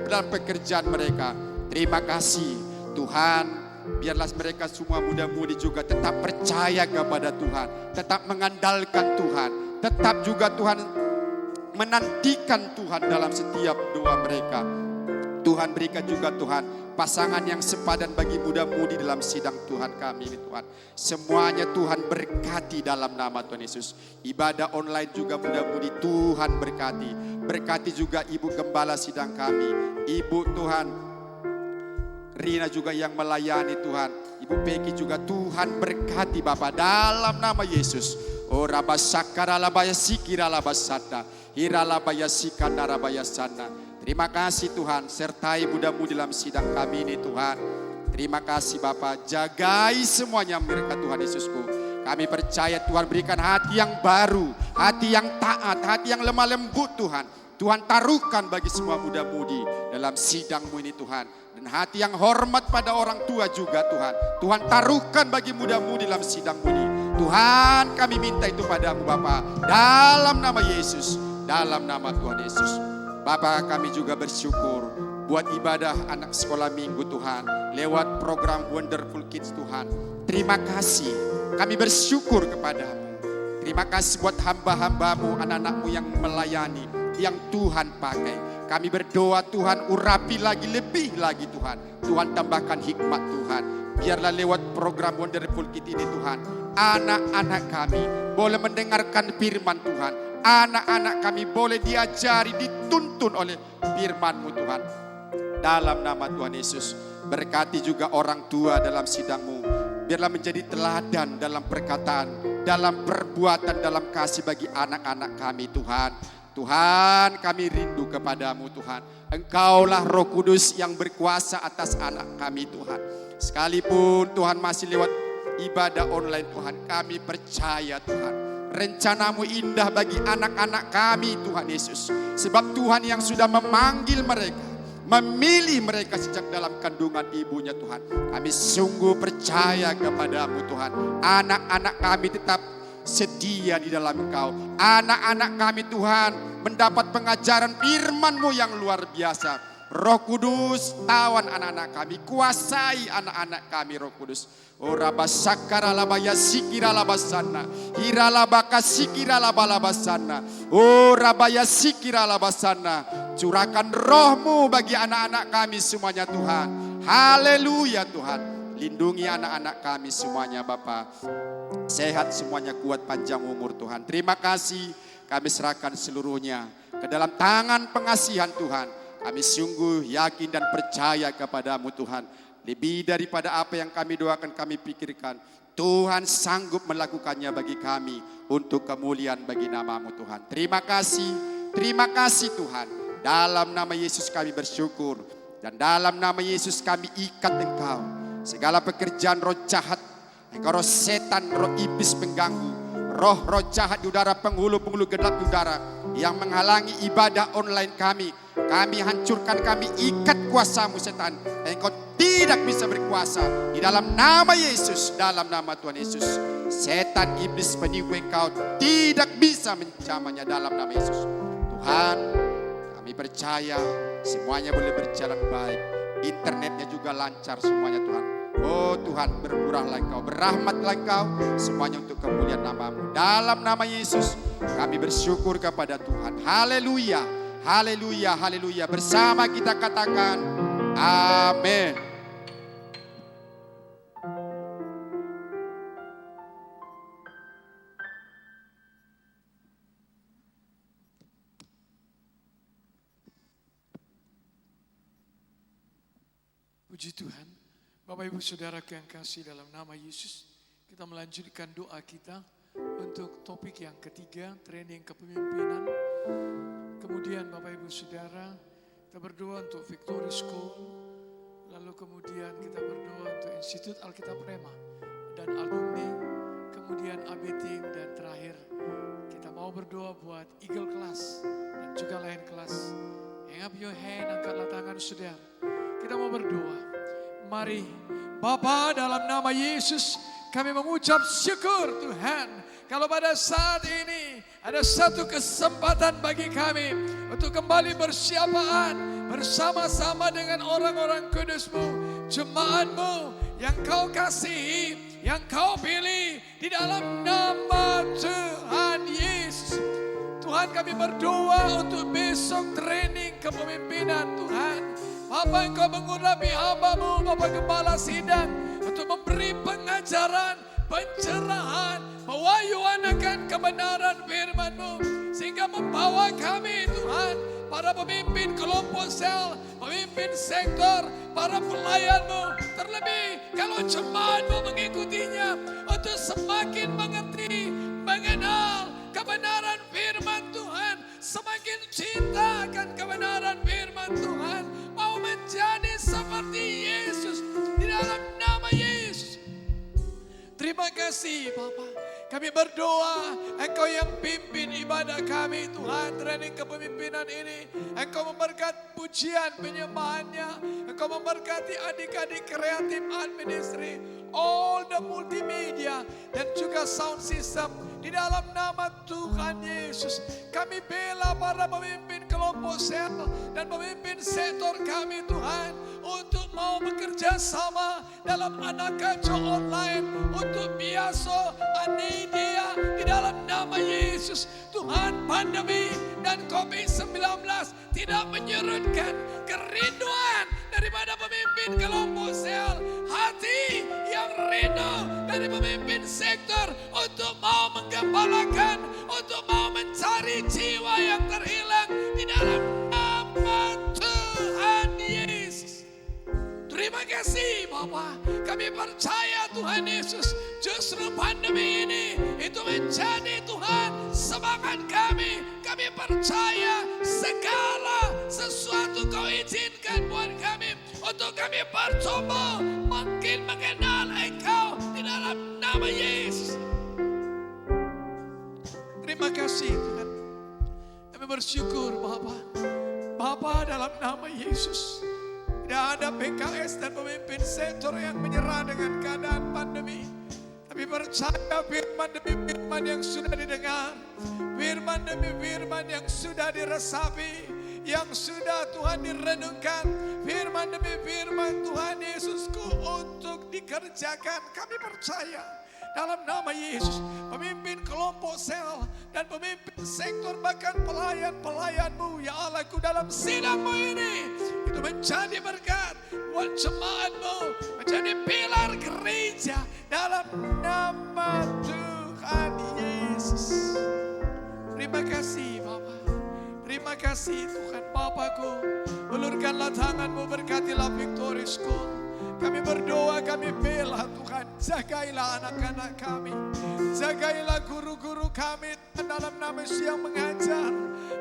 dalam pekerjaan mereka. Terima kasih Tuhan. Biarlah mereka semua muda-mudi juga tetap percaya kepada Tuhan, tetap mengandalkan Tuhan, tetap juga Tuhan menantikan Tuhan dalam setiap doa mereka. Tuhan berikan juga Tuhan pasangan yang sepadan bagi muda-mudi dalam sidang Tuhan kami ini Tuhan. Semuanya Tuhan berkati dalam nama Tuhan Yesus. Ibadah online juga muda-mudi Tuhan berkati. Berkati juga Ibu Gembala sidang kami, Ibu Tuhan Rina juga yang melayani Tuhan, Ibu Peki juga Tuhan berkati Bapa dalam nama Yesus. Oh rabasakara labaya sikira labasada, hira labaya sikanda rabaya sana. Terima kasih Tuhan, sertai muda-mudi dalam sidang kami ini Tuhan. Terima kasih Bapa, jagai semuanya mereka Tuhan Yesusku. Kami percaya Tuhan berikan hati yang baru, hati yang taat, hati yang lemah lembut Tuhan. Tuhan taruhkan bagi semua muda-mudi dalam sidang-Mu ini Tuhan. Dan hati yang hormat pada orang tua juga Tuhan. Tuhan taruhkan bagi muda-mudi dalam sidang-Mu ini. Tuhan, kami minta itu padamu Bapa, dalam nama Yesus, dalam nama Tuhan Yesus. Bapa, kami juga bersyukur buat ibadah anak sekolah minggu Tuhan, lewat program Wonderful Kids Tuhan. Terima kasih, kami bersyukur kepadamu. Terima kasih buat hamba-hambamu, anak-anakmu yang melayani, yang Tuhan pakai. Kami berdoa Tuhan, urapi lagi, lebih lagi Tuhan. Tuhan tambahkan hikmat Tuhan. Biarlah lewat program Wonderful Kids ini Tuhan, anak-anak kami boleh mendengarkan firman Tuhan. Anak-anak kami boleh diajari, dituntun oleh firman-Mu Tuhan. Dalam nama Tuhan Yesus, berkati juga orang tua dalam sidang-Mu. Biarlah menjadi teladan dalam perkataan, dalam perbuatan, dalam kasih bagi anak-anak kami Tuhan. Tuhan, kami rindu kepadamu Tuhan. Engkaulah Roh Kudus yang berkuasa atas anak kami Tuhan. Sekalipun Tuhan masih lewat ibadah online Tuhan, kami percaya Tuhan, rencana-Mu indah bagi anak-anak kami Tuhan Yesus. Sebab Tuhan yang sudah memanggil mereka, memilih mereka sejak dalam kandungan ibunya Tuhan. Kami sungguh percaya kepadamu Tuhan. Anak-anak kami tetap setia di dalam Engkau. Anak-anak kami Tuhan mendapat pengajaran firman-Mu yang luar biasa. Roh Kudus tawan anak-anak kami, kuasai anak-anak kami Roh Kudus. Oh rabasakara labaya sikira labasana, hira labaka sikira labalabasana. Oh rabaya sikira labasana. Curahkan roh-Mu bagi anak-anak kami semuanya Tuhan. Haleluya Tuhan. Lindungi anak-anak kami semuanya Bapa. Sehat semuanya, kuat panjang umur Tuhan. Terima kasih, kami serahkan seluruhnya ke dalam tangan pengasihan Tuhan. Kami sungguh yakin dan percaya kepadamu Tuhan. Lebih daripada apa yang kami doakan, kami pikirkan, Tuhan sanggup melakukannya bagi kami untuk kemuliaan bagi nama-Mu Tuhan. Terima kasih Tuhan. Dalam nama Yesus kami bersyukur. Dan dalam nama Yesus kami ikat Engkau. Segala pekerjaan roh jahat, engkau roh setan, roh iblis pengganggu, roh-roh jahat di udara, penghulu-penghulu gelap di udara yang menghalangi ibadah online kami. Kami hancurkan, kami ikat kuasamu setan. Engkau tidak bisa berkuasa. Di dalam nama Yesus, dalam nama Tuhan Yesus. Setan, iblis, penipu, engkau tidak bisa menjamahnya dalam nama Yesus. Tuhan, kami percaya semuanya boleh berjalan baik. Internetnya juga lancar semuanya Tuhan. Oh Tuhan, bermurahlah Engkau, berrahmatlah Engkau, semuanya untuk kemuliaan nama-Mu. Dalam nama Yesus, kami bersyukur kepada Tuhan. Haleluya, haleluya, haleluya. Bersama kita katakan, amin. Puji Tuhan, Bapak Ibu Saudaraku yang kasih dalam nama Yesus, kita melanjutkan doa kita untuk topik yang ketiga, training kepemimpinan. Kemudian Bapak Ibu Saudara, kita berdoa untuk Victory School, lalu kemudian kita berdoa untuk Institut Alkitab Rema dan alumni, kemudian AB Team, dan terakhir kita mau berdoa buat Eagle Class dan juga lain kelas. Hang up your hand, angkatlah tangan saudara. Kita mau berdoa. Mari Bapa, dalam nama Yesus kami mengucap syukur Tuhan. Kalau pada saat ini ada satu kesempatan bagi kami untuk kembali bersiapaan bersama-sama dengan orang-orang kudus-Mu, jemaat-Mu yang Kau kasihi, yang Kau pilih di dalam nama Tuhan Yesus. Tuhan, kami berdoa untuk besok training kepemimpinan Tuhan. Bapa, Engkau mengurapi hamba-Mu, Bapak Gembala Sidang, untuk memberi pengajaran, pencerahan, pewahyuan akan kebenaran firman-Mu, sehingga membawa kami Tuhan, para pemimpin kelompok sel, pemimpin sektor, para pelayan-Mu, terlebih kalau jemaat-Mu mengikutinya, untuk semakin mengerti, mengenal kebenaran firman Tuhan, semakin cinta akan kebenaran firman Tuhan, mau menjadi seperti Yesus di dalam nama Yesus. Terima kasih Bapa. Kami berdoa, Engkau yang pimpin ibadah kami Tuhan, training kepemimpinan ini. Engkau memberkati pujian penyembahannya. Engkau memberkati adik-adik kreatif art ministry, all the multimedia, dan juga sound system. Di dalam nama Tuhan Yesus, kami bela para pemimpin kelompok sel dan pemimpin sektor kami Tuhan, untuk mau bekerja sama dalam anak kacau online, untuk biasa Anidia di dalam nama Yesus. Tuhan, pandemi dan COVID-19 tidak menyurutkan kerinduan daripada pemimpin kelompok sel, hati yang rindu dari pemimpin sektor untuk mau menggembalakan, untuk mau mencari jiwa yang terhilang di dalam nama Tuhan Yesus. Terima kasih Bapa. Kami percaya Tuhan Yesus, justru pandemi ini itu menjadi Tuhan semangat kami. Kami percaya segala sesuatu Kau izinkan buat kami, untuk kami bertumbuh, makin mengenal Engkau di dalam nama Yesus. Terima kasih Tuhan. Kami bersyukur Bapa. Bapa, dalam nama Yesus, tidak ada PKS dan pemimpin sektor yang menyerah dengan keadaan pandemi. Tapi percaya firman demi firman yang sudah didengar, firman demi firman yang sudah diresapi, yang sudah Tuhan direnungkan, firman demi firman Tuhan Yesusku untuk dikerjakan. Kami percaya dalam nama Yesus, pemimpin kelompok sel dan pemimpin sektor, bahkan pelayan-pelayan-Mu, ya Allahku, dalam sidang-Mu ini, itu menjadi berkat buat jemaat-Mu, menjadi pilar gereja dalam nama Tuhan Yesus. Terima kasih Bapa. Terima kasih Tuhan Bapakku. Ulurkanlah tangan-Mu, berkatilah Victory School. Kami berdoa, kami bela Tuhan. Jagailah anak-anak kami. Jagailah guru-guru kami dalam nama yang mengajar.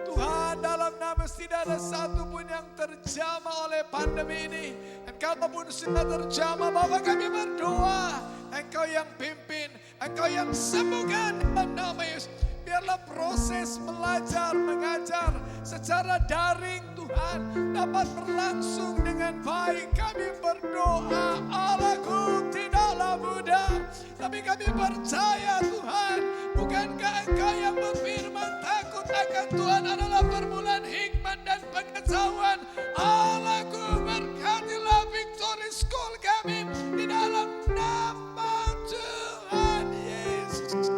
Tuhan, dalam nama tidak ada satu pun yang terjamah oleh pandemi ini. Dan kalaupun sudah terjamah, Bapa, kami berdoa, Engkau yang pimpin, Engkau yang sembuhkan dalam nama Yesus. Biarlah proses belajar mengajar secara daring Tuhan dapat berlangsung dengan baik. Kami berdoa, Allahku tidaklah mudah, tapi kami percaya Tuhan, bukankah Engkau yang berfirman takut akan Tuhan adalah permulaan hikmat dan pengetahuan. Allahku, berkatilah Victory School kami di dalam nama Tuhan Yesus.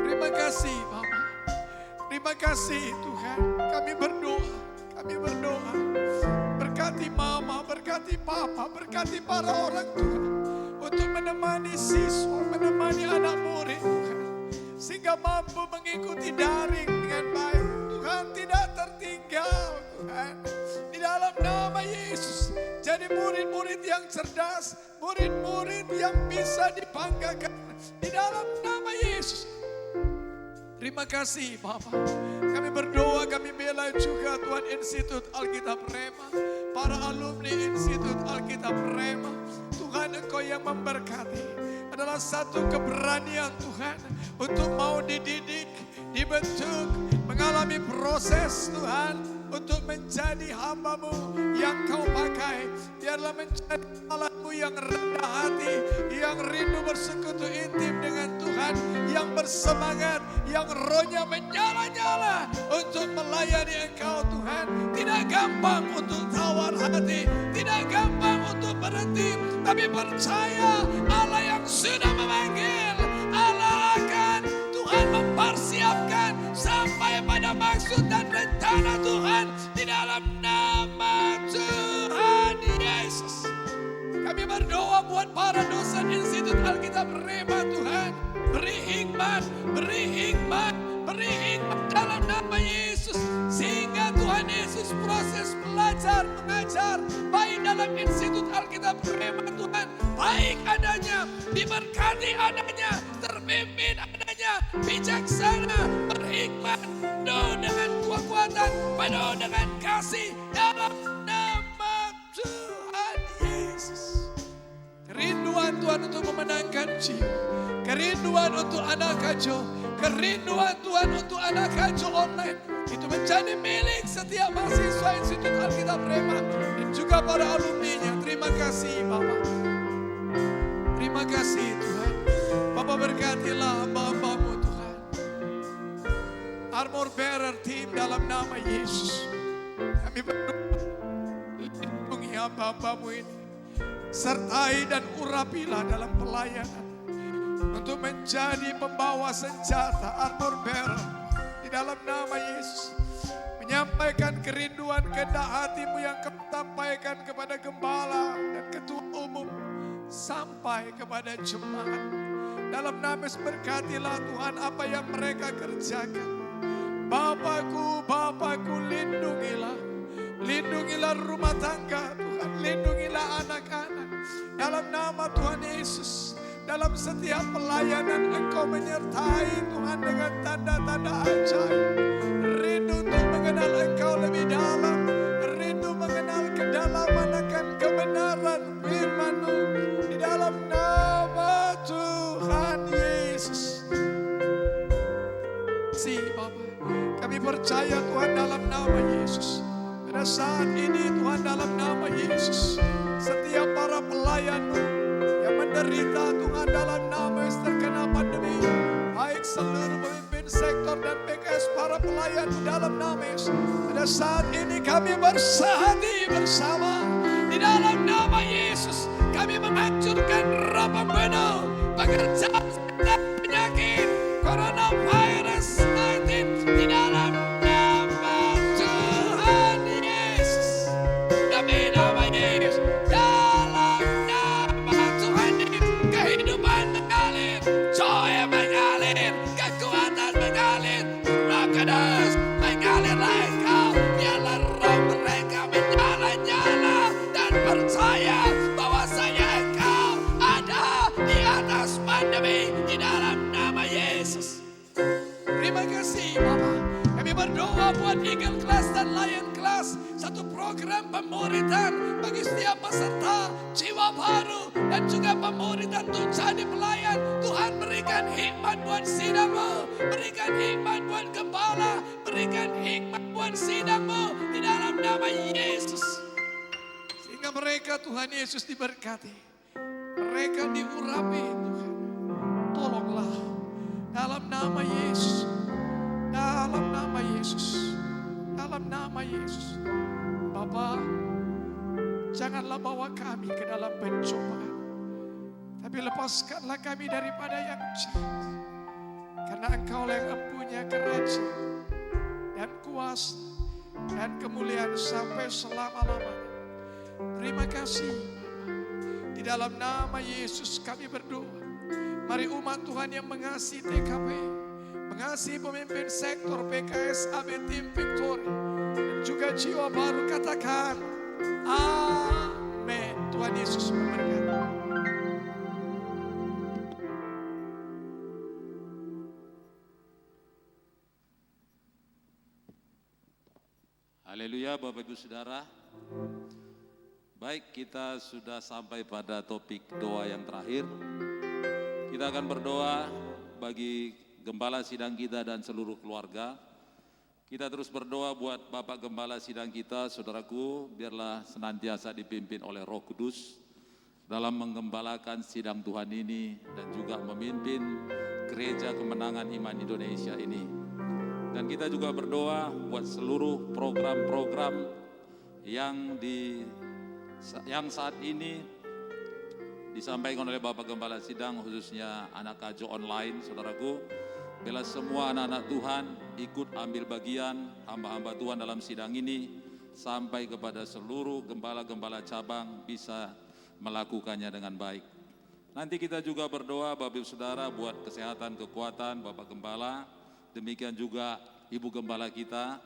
Terima kasih Bapa, terima kasih Tuhan. Kami berdoa, berkati Mama, berkati Papa, berkati para orang tua untuk menemani siswa, menemani anak murid Tuhan, sehingga mampu mengikuti daring dengan baik. Tuhan, tidak tertinggal Tuhan, di dalam nama Yesus. Jadi murid-murid yang cerdas, murid-murid yang bisa dibanggakan di dalam nama Yesus. Terima kasih Bapak. Kami berdoa, kami bela juga Tuhan Institut Alkitab Rema, para alumni Institut Alkitab Rema. Tuhan, Engkau yang memberkati. Adalah satu keberanian Tuhan untuk mau dididik, dibentuk, mengalami proses Tuhan untuk menjadi hamba-Mu yang Kau pakai. Biarlah menjadi alat-Mu yang rendah hati, yang rindu bersekutu intim dengan Tuhan, yang bersemangat, yang rohnya menyala-nyala untuk melayani Engkau Tuhan. Tidak gampang untuk tawar hati, tidak gampang untuk berhenti, tapi percaya Allah yang sudah memanggil, Allah akan Tuhan mempersiapkan sampai pada maksud dan rencana Tuhan di dalam nama Tuhan Yesus. Kami berdoa buat para dosen Institut Alkitab Rema Tuhan. Beri hikmat, beri hikmat, beri hikmat dalam nama Yesus. Sehingga Tuhan Yesus proses belajar, mengajar, baik dalam Institut Alkitab Rema Tuhan, baik adanya, diberkati adanya, terpimpin adanya, bijaksana, berhikmat, penuh dengan kekuatan, penuh dengan kasih dalam nama Tuhan Yesus. Kerinduan Tuhan untuk memenangkan jiwa, kerinduan untuk anak kacau, kerinduan Tuhan untuk anak kacau online, itu menjadi milik setiap mahasiswa Institut Alkitab Rema dan juga para alumninya. Terima kasih Bapak, terima kasih Tuhan. Bapak berkatilah hamba-hamba-Mu Tuhan, Armor Bearer Team dalam nama Yesus. Kami berdoa, lindungi hamba-hamba-Mu ini, sertai dan urapilah dalam pelayanan untuk menjadi pembawa senjata armor bearer di dalam nama Yesus. Menyampaikan kerinduan kehendak hati-Mu yang Kau sampaikan kepada gembala dan ketua umum sampai kepada jemaat. Dalam nama Yesus berkatilah Tuhan apa yang mereka kerjakan. Bapakku, Bapakku, lindungilah, lindungilah rumah tangga Tuhan, lindungilah anak-anak. Dalam nama Tuhan Yesus, dalam setiap pelayanan Engkau menyertai Tuhan dengan tanda-tanda ajaib. Rindu untuk mengenal Engkau lebih dalam, rindu mengenal kedalaman akan kebenaran firman-Mu di dalam nama Tuhan Yesus. Bapak, kami percaya Tuhan dalam nama Yesus. Pada saat ini Tuhan dalam nama Yesus, setiap para pelayan-Mu yang menderita Tuhan dalam nama Yesus terkena pandemi, baik seluruh pemimpin sektor dan PKS para pelayan dalam nama Yesus. Pada saat ini kami bersehati bersama di dalam nama Yesus. Kami menghancurkan roh pembunuh, pekerjaan dan penyakit coronavirus 19 di dalam nama Tuhan Yesus. Demi nama Yesus, dalam nama Tuhan Yesus, kehidupan mengalir, joy mengalir, kekuatan mengalir, Roh Kudus mengalirlah Engkau. Biarlah roh mereka menyala-nyala dan percaya bahwasanya Engkau ada di atas pandemi di dalam nama Yesus. Terima kasih Bapak. Kami berdoa buat Eagle Class dan Lion Class kelas, satu program pemuridan bagi setiap peserta, jiwa baru, dan juga pemuridan untuk jadi pelayan. Tuhan berikan hikmat buat sidang-Mu, berikan hikmat buat gembala, berikan hikmat buat sidang-Mu di dalam nama Yesus. Sehingga mereka Tuhan Yesus diberkati, mereka diurapi Tuhan. Tolonglah dalam nama Yesus, dalam nama Yesus, dalam nama Yesus. Bapa, janganlah bawa kami ke dalam pencobaan, tapi lepaskanlah kami daripada yang jahat. Karena Engkaulah yang mempunyai kerajaan dan kuasa dan kemuliaan sampai selama-lamanya. Terima kasih Bapa. Di dalam nama Yesus kami berdoa. Mari umat Tuhan yang mengasihi TKP, mengasihi pemimpin sektor PKS AB Tim Victory, dan juga jiwa baru, katakan amin. Tuhan Yesus memberkati. Haleluya Bapak Ibu Saudara. Baik, kita sudah sampai pada topik doa yang terakhir. Kita akan berdoa bagi gembala sidang kita dan seluruh keluarga. Kita terus berdoa buat Bapak Gembala sidang kita, saudaraku, biarlah senantiasa dipimpin oleh Roh Kudus dalam menggembalakan sidang Tuhan ini dan juga memimpin Gereja Kemenangan Iman Indonesia ini. Dan kita juga berdoa buat seluruh program-program yang saat ini disampaikan oleh Bapak Gembala Sidang, khususnya anak kajo online, saudaraku. Bila semua anak-anak Tuhan ikut ambil bagian, hamba-hamba Tuhan dalam sidang ini, sampai kepada seluruh gembala-gembala cabang bisa melakukannya dengan baik. Nanti kita juga berdoa Bapak Ibu Saudara buat kesehatan, kekuatan Bapak Gembala, demikian juga Ibu Gembala kita,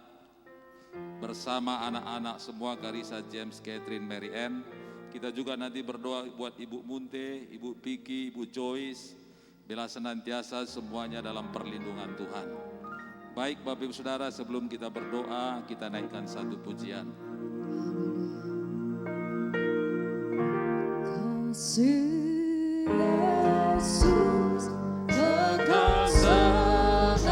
bersama anak-anak semua, Karissa, James, Catherine, Mary Ann. Kita juga nanti berdoa buat Ibu Munte, Ibu Piki, Ibu Joyce, bila senantiasa semuanya dalam perlindungan Tuhan. Baik Bapak Ibu Saudara, sebelum kita berdoa, kita naikkan satu pujian. Kasih Yesus kekal senantiasa,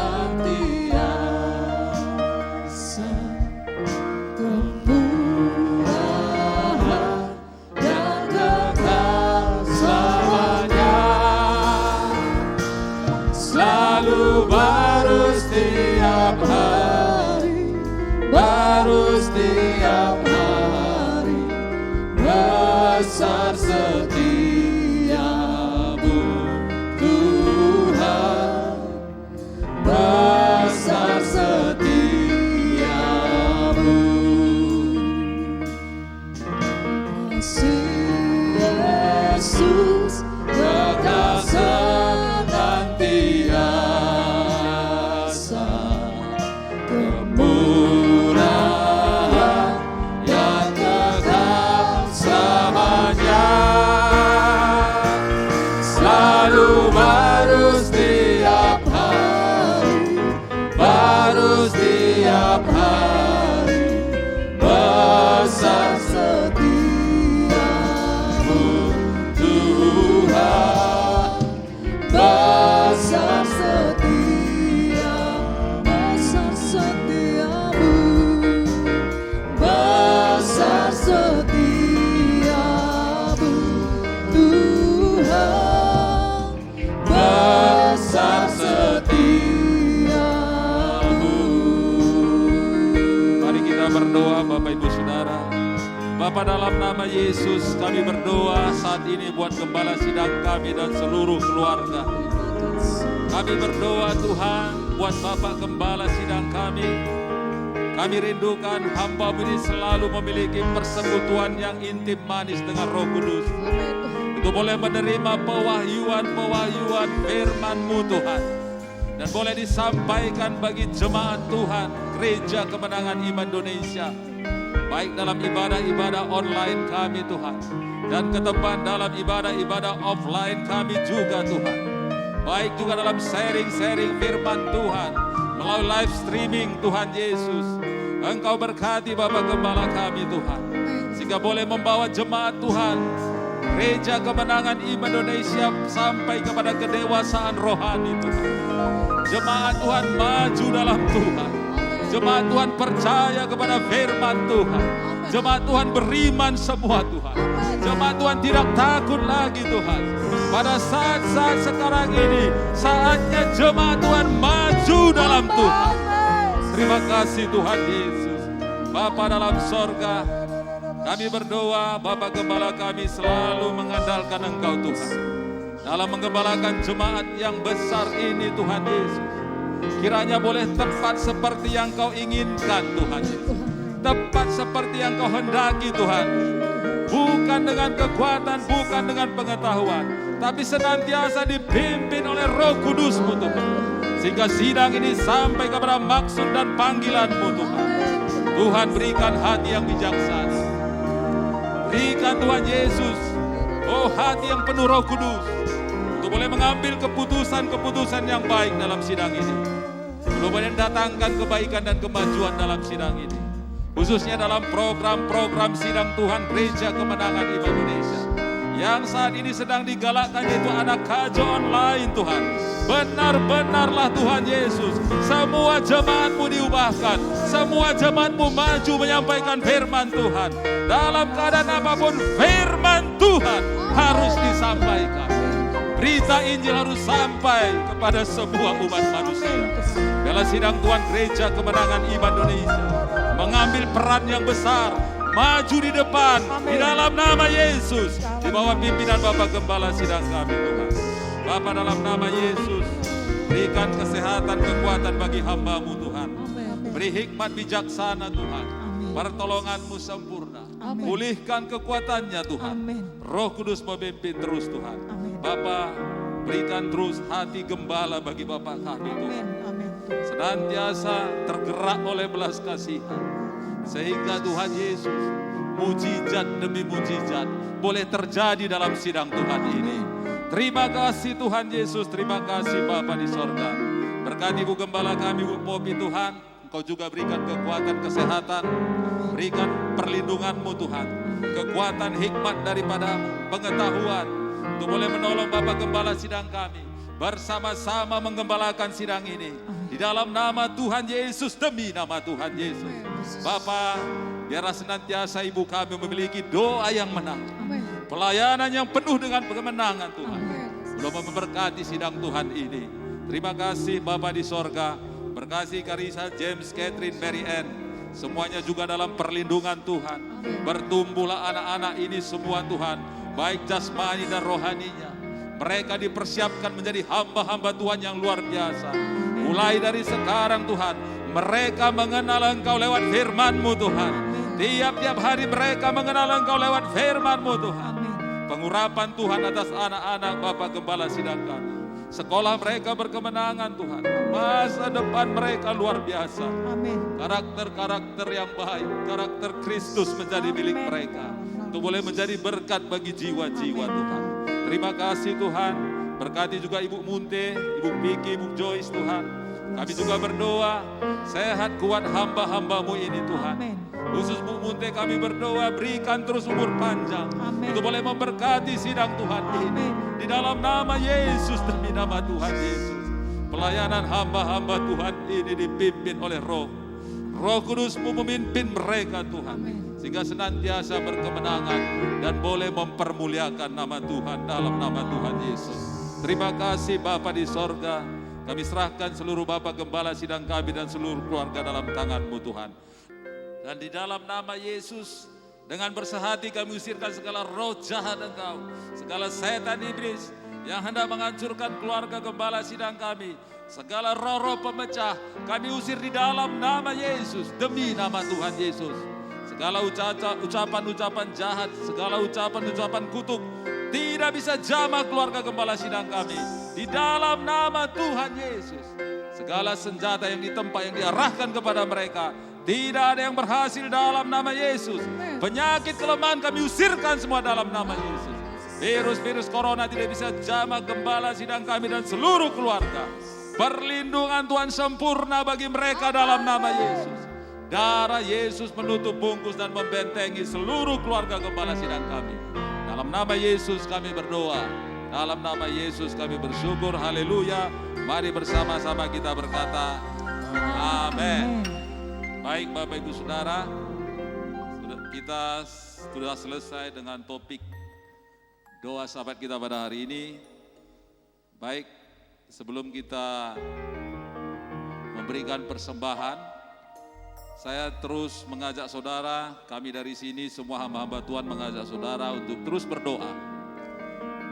kemurahan dan kekal selamanya, selalu baru setiap hari, baru setiap hari, besar setiamu Tuhan, besar setiamu. Kasih Yesus kekal senantiasa, kemurahan yang kekal selamanya, selalu baru setiap hari, baru setiap hari, besar setiamu Tuhan, besar setiamu, besar setiamu, besar setiamu Tuhan, besar setiamu. Mari kita berdoa Bapak Ibu Saudara. Bapa, dalam nama Yesus kami berdoa saat ini buat gembala sidang kami dan seluruh keluarga. Kami berdoa Tuhan buat Bapak Gembala sidang kami. Kami rindukan hamba ini selalu memiliki persekutuan yang intim manis dengan Roh Kudus, untuk boleh menerima pewahyuan firman-Mu Tuhan, dan boleh disampaikan bagi jemaat Tuhan, Gereja Kemenangan Iman Indonesia, baik dalam ibadah-ibadah online kami Tuhan, dan ke depan dalam ibadah-ibadah offline kami juga Tuhan, baik juga dalam sharing-sharing firman Tuhan, melalui live streaming Tuhan Yesus. Engkau berkati Bapak Gembala kami Tuhan. Sehingga boleh membawa jemaat Tuhan, Gereja Kemenangan Iman Indonesia sampai kepada kedewasaan rohani Tuhan. Jemaat Tuhan maju dalam Tuhan. Jemaat Tuhan percaya kepada firman Tuhan. Jemaat Tuhan beriman semua Tuhan. Jemaat Tuhan tidak takut lagi Tuhan. Pada saat-saat sekarang ini, saatnya jemaat Tuhan maju dalam Tuhan. Terima kasih Tuhan Yesus. Bapa dalam sorga, kami berdoa Bapak Gembala kami selalu mengandalkan Engkau Tuhan. Dalam menggembalakan jemaat yang besar ini Tuhan Yesus. Kiranya boleh tepat seperti yang Kau inginkan Tuhan Yesus. Tepat seperti yang Kau hendaki Tuhan. Bukan dengan kekuatan, bukan dengan pengetahuan, tapi senantiasa dipimpin oleh Roh Kudus-Mu Tuhan. Sehingga sidang ini sampai kepada maksud dan panggilan-Mu Tuhan. Tuhan berikan hati yang bijaksana. Berikan Tuhan Yesus, oh hati yang penuh Roh Kudus, untuk boleh mengambil keputusan-keputusan yang baik dalam sidang ini. Untuk boleh datangkan kebaikan dan kemajuan dalam sidang ini. Khususnya dalam program-program sidang Tuhan Gereja Kemenangan Iman Indonesia. Yang saat ini sedang digalakkan yaitu anak kajo online Tuhan. Benar-benarlah Tuhan Yesus, semua jemaat-Mu diubahkan. Semua jemaat-Mu maju menyampaikan firman Tuhan. Dalam keadaan apapun firman Tuhan harus disampaikan. Berita Injil harus sampai kepada semua umat manusia. Dalam sidang Tuhan Gereja Kemenangan Iman Indonesia mengambil peran yang besar, maju di depan, di dalam nama Yesus, di bawah pimpinan Bapak Gembala sidang kami Tuhan. Bapa dalam nama Yesus, berikan kesehatan, kekuatan bagi hamba-Mu Tuhan. Beri hikmat bijaksana Tuhan, pertolongan-Mu sempurna. Pulihkan kekuatannya Tuhan. Roh Kudus memimpin terus Tuhan. Bapa, berikan terus hati gembala bagi Bapak kami Tuhan. Senantiasa tergerak oleh belas kasihan. Sehingga Tuhan Yesus, mujizat demi mujizat boleh terjadi dalam sidang Tuhan ini. Terima kasih Tuhan Yesus, terima kasih Bapa di sorga. Berkati Ibu Gembala kami, Ibu Popi Tuhan. Engkau juga berikan kekuatan kesehatan, berikan perlindungan-Mu Tuhan. Kekuatan hikmat daripada-Mu, pengetahuan, untuk boleh menolong Bapak Gembala sidang kami. Bersama-sama menggembalakan sidang ini. Di dalam nama Tuhan Yesus, demi nama Tuhan Yesus. Bapa, biarlah senantiasa Ibu kami memiliki doa yang menang. Pelayanan yang penuh dengan kemenangan Tuhan. Belum memberkati sidang Tuhan ini. Terima kasih Bapa di sorga. Berkasih Karisa, James, Catherine, Mary Ann. Semuanya juga dalam perlindungan Tuhan. Bertumbuhlah anak-anak ini semua Tuhan. Baik jasmani dan rohaninya. Mereka dipersiapkan menjadi hamba-hamba Tuhan yang luar biasa. Mulai dari sekarang Tuhan, mereka mengenal Engkau lewat firman-Mu Tuhan. Tiap-tiap hari mereka mengenal Engkau lewat firman-Mu Tuhan. Pengurapan Tuhan atas anak-anak Bapak Gembala sidang kami. Sekolah mereka berkemenangan Tuhan. Masa depan mereka luar biasa. Karakter-karakter yang baik, karakter Kristus menjadi milik mereka. Untuk boleh menjadi berkat bagi jiwa-jiwa Tuhan. Terima kasih Tuhan. Berkati juga Ibu Munte, Ibu Piki, Ibu Joyce Tuhan. Kami juga berdoa, sehat kuat hamba-hamba-Mu ini Tuhan. Khusus Bu Munte kami berdoa, berikan terus umur panjang. Untuk boleh memberkati sidang Tuhan ini. Di dalam nama Yesus, demi nama Tuhan Yesus. Pelayanan hamba-hamba Tuhan ini dipimpin oleh Roh. Roh Kudus-Mu memimpin mereka Tuhan. Sehingga senantiasa berkemenangan dan boleh mempermuliakan nama Tuhan dalam nama Tuhan Yesus. Terima kasih Bapa di sorga. Kami serahkan seluruh Bapak Gembala sidang kami dan seluruh keluarga dalam tangan-Mu Tuhan. Dan di dalam nama Yesus, dengan bersehati kami usirkan segala roh jahat Engkau. Segala setan iblis yang hendak menghancurkan keluarga Gembala sidang kami. Segala roh-roh pemecah kami usir di dalam nama Yesus. Demi nama Tuhan Yesus. Segala ucapan-ucapan jahat, segala ucapan-ucapan kutuk tidak bisa jamah keluarga Gembala sidang kami. Di dalam nama Tuhan Yesus. Segala senjata yang ditempa, yang diarahkan kepada mereka, tidak ada yang berhasil dalam nama Yesus. Penyakit kelemahan kami usirkan semua dalam nama Yesus. Virus-virus corona tidak bisa jamah Gembala sidang kami dan seluruh keluarga. Perlindungan Tuhan sempurna bagi mereka dalam nama Yesus. Darah Yesus menutup bungkus dan membentengi seluruh keluarga gembala sidang kami. Dalam nama Yesus kami berdoa. Dalam nama Yesus kami bersyukur. Haleluya. Mari bersama-sama kita berkata, amin. Baik Bapak Ibu Saudara, kita sudah selesai dengan topik doa sahabat kita pada hari ini. Baik, sebelum kita memberikan persembahan, saya terus mengajak saudara, kami dari sini semua hamba-hamba Tuhan mengajak saudara untuk terus berdoa.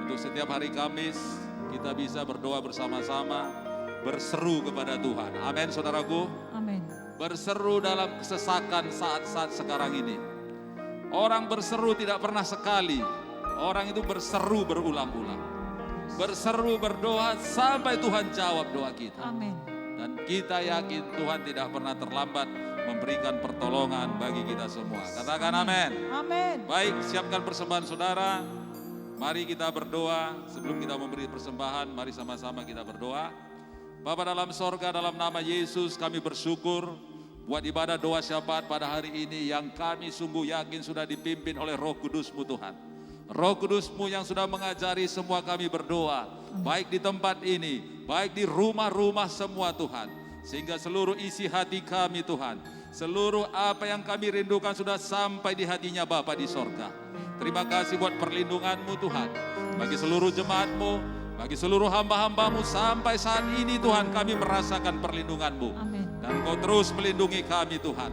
Untuk setiap hari Kamis kita bisa berdoa bersama-sama, berseru kepada Tuhan. Amin saudaraku. Amin. Berseru dalam kesesakan saat-saat sekarang ini. Orang berseru tidak pernah sekali. Orang itu berseru berulang-ulang. Berseru berdoa sampai Tuhan jawab doa kita. Amin. Dan kita yakin Tuhan tidak pernah terlambat memberikan pertolongan bagi kita semua. Katakan amin. Amin. Baik, siapkan persembahan saudara. Mari kita berdoa. Sebelum kita memberi persembahan, mari sama-sama kita berdoa. Bapa dalam sorga, dalam nama Yesus kami bersyukur buat ibadah doa syafaat pada hari ini yang kami sungguh yakin sudah dipimpin oleh Roh Kudus-Mu Tuhan. Roh Kudus-Mu yang sudah mengajari semua kami berdoa, baik di tempat ini, baik di rumah-rumah semua Tuhan. Sehingga seluruh isi hati kami Tuhan, seluruh apa yang kami rindukan sudah sampai di hatinya Bapa di sorga. Terima kasih buat perlindungan-Mu Tuhan, bagi seluruh jemaat-Mu, bagi seluruh hamba-hamba-Mu sampai saat ini Tuhan kami merasakan perlindungan-Mu. Amin. Dan Kau terus melindungi kami Tuhan.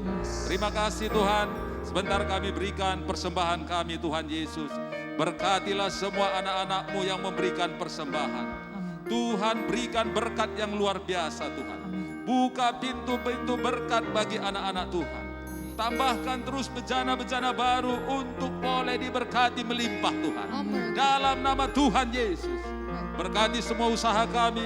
Terima kasih Tuhan, sebentar kami berikan persembahan kami Tuhan Yesus. Berkatilah semua anak-anak-Mu yang memberikan persembahan. Amin. Tuhan berikan berkat yang luar biasa Tuhan. Buka pintu-pintu berkat bagi anak-anak Tuhan. Tambahkan terus bejana-bejana baru untuk boleh diberkati melimpah Tuhan. Amin. Dalam nama Tuhan Yesus. Berkati semua usaha kami.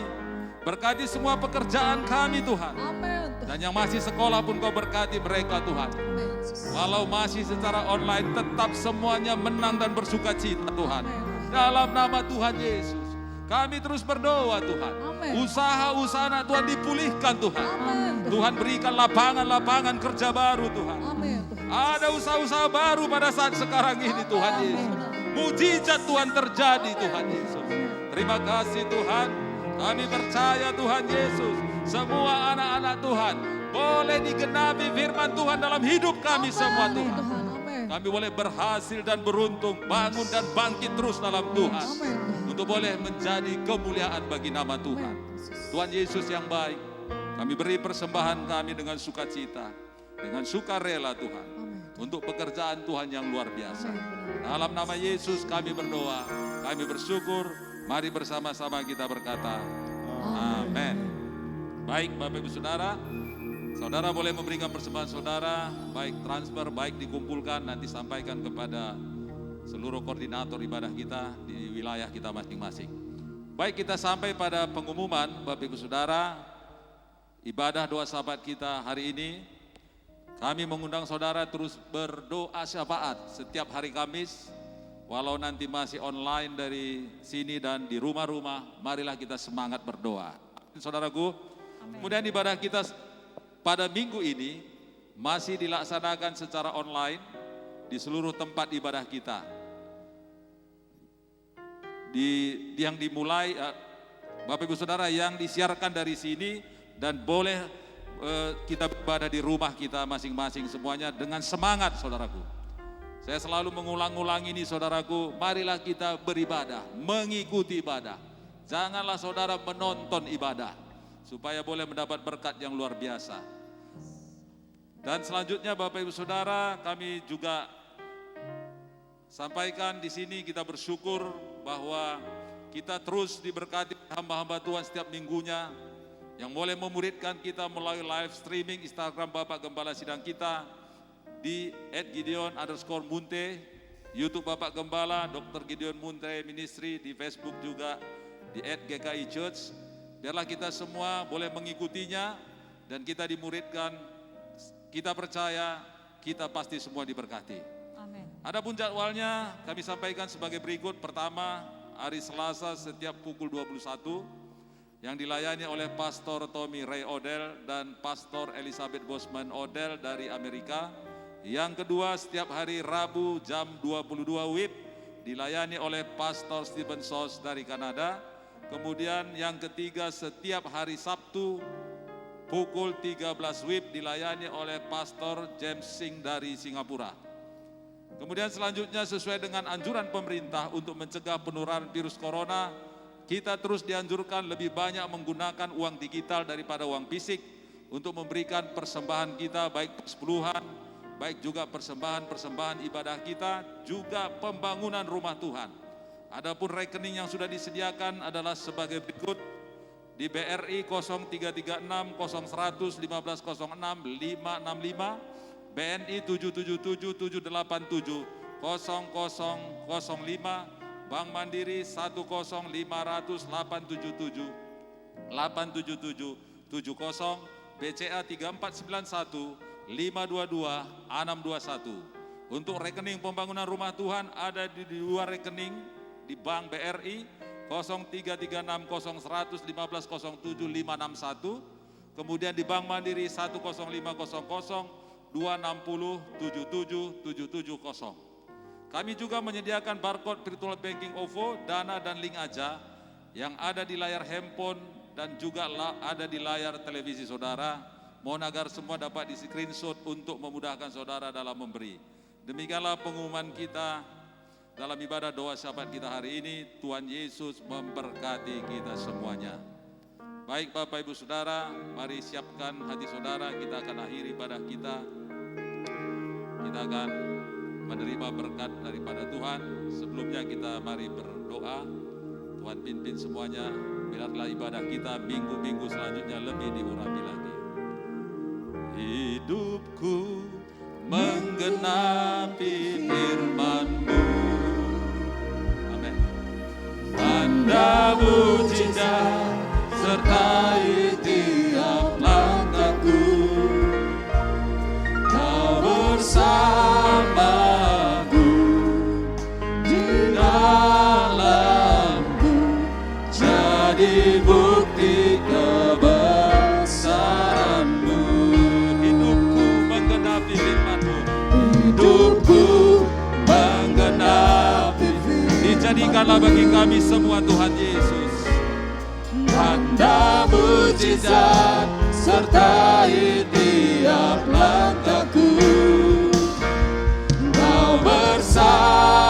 Berkati semua pekerjaan kami Tuhan. Amin. Dan yang masih sekolah pun Kau berkati mereka Tuhan. Amin. Walau masih secara online tetap semuanya menang dan bersuka cita Tuhan. Dalam nama Tuhan Yesus. Kami terus berdoa Tuhan. Amin. Usaha-usaha anak Tuhan dipulihkan Tuhan. Amin. Tuhan berikan lapangan-lapangan kerja baru Tuhan. Amin. Ada usaha-usaha baru pada saat sekarang ini Tuhan Yesus. Mujizat Tuhan terjadi Tuhan Yesus. Terima kasih Tuhan. Kami percaya Tuhan Yesus. Semua anak-anak Tuhan boleh digenapi firman Tuhan dalam hidup kami semua Tuhan. Amin. Kami boleh berhasil dan beruntung, bangun dan bangkit terus dalam Tuhan. Untuk boleh menjadi kemuliaan bagi nama Tuhan. Tuhan Yesus yang baik, kami beri persembahan kami dengan sukacita, dengan sukarela Tuhan. Untuk pekerjaan Tuhan yang luar biasa. Dalam nama Yesus kami berdoa, kami bersyukur. Mari bersama-sama kita berkata, amin. Baik Bapak Ibu Saudara, saudara boleh memberikan persembahan saudara, baik transfer, baik dikumpulkan, nanti sampaikan kepada seluruh koordinator ibadah kita di wilayah kita masing-masing. Baik, kita sampai pada pengumuman Bapak Ibu Saudara, ibadah doa sahabat kita hari ini. Kami mengundang saudara terus berdoa syafaat setiap hari Kamis. Walau nanti masih online dari sini dan di rumah-rumah, marilah kita semangat berdoa. Saudaraku, kemudian ibadah kita pada minggu ini masih dilaksanakan secara online di seluruh tempat ibadah kita. Yang dimulai, Bapak Ibu Saudara, yang disiarkan dari sini dan boleh kita beribadah di rumah kita masing-masing semuanya dengan semangat saudaraku. Saya selalu mengulang-ulang ini saudaraku, marilah kita beribadah, mengikuti ibadah. Janganlah saudara menonton ibadah, supaya boleh mendapat berkat yang luar biasa. Dan selanjutnya Bapak Ibu Saudara, kami juga sampaikan di sini kita bersyukur bahwa kita terus diberkati hamba-hamba Tuhan setiap minggunya, yang boleh memuridkan kita melalui live streaming Instagram Bapak Gembala Sidang kita, di @Gideon_Munte, YouTube Bapak Gembala, Dr. Gideon Munte Ministry, di Facebook juga, di @GKI Church. Biarlah kita semua boleh mengikutinya dan kita dimuridkan, kita percaya, kita pasti semua diberkati. Amin. Adapun jadwalnya kami sampaikan sebagai berikut. Pertama, hari Selasa setiap pukul 21. yang dilayani oleh Pastor Tommy Ray Odell dan Pastor Elizabeth Bosman Odell dari Amerika. Yang kedua, setiap hari Rabu jam 22 WIB dilayani oleh Pastor Stephen Sos dari Kanada. Kemudian yang ketiga, setiap hari Sabtu pukul 13 WIB dilayani oleh Pastor James Singh dari Singapura. Kemudian selanjutnya, sesuai dengan anjuran pemerintah untuk mencegah penularan virus corona, kita terus dianjurkan lebih banyak menggunakan uang digital daripada uang fisik untuk memberikan persembahan kita, baik persepuluhan, baik juga persembahan ibadah kita, juga pembangunan rumah Tuhan. Adapun rekening yang sudah disediakan adalah sebagai berikut: di BRI 0336 0100 1506 565, BNI 777 787 0005, Bank Mandiri 10500 877 877 70, BCA 3491 522 621. Untuk rekening pembangunan rumah Tuhan ada di dua rekening, di Bank BRI 0336 0100 1507 561, kemudian di Bank Mandiri 10500 260 77 770. Kami juga menyediakan barcode virtual banking OVO, Dana dan Link Aja yang ada di layar handphone dan juga ada di layar televisi saudara. Mohon agar semua dapat di screenshot untuk memudahkan saudara dalam memberi. Demikianlah pengumuman kita dalam ibadah doa syafaat kita hari ini. Tuhan Yesus memberkati kita semuanya. Baik Bapak Ibu Saudara, mari siapkan hati saudara, kita akan akhiri ibadah kita. Kita akan menerima berkat daripada Tuhan. Sebelumnya kita mari berdoa. Tuhan pimpin semuanya, biarlah ibadah kita minggu-minggu selanjutnya lebih diurapi lagi. Hidupku menggenapi firman-Mu. Amin. Tanda mujizat sertai tiap langkahku. Kau bersamaku di dalamku, jadi bukti kebesaran-Mu. Hidupku menggenapi firman-Mu. Hidupku menggenapi firman-Mu. Dijadikanlah bagi kami semua Tuhan Yesus tanda mujizat sertai tiap langkahku. Kau bersamaku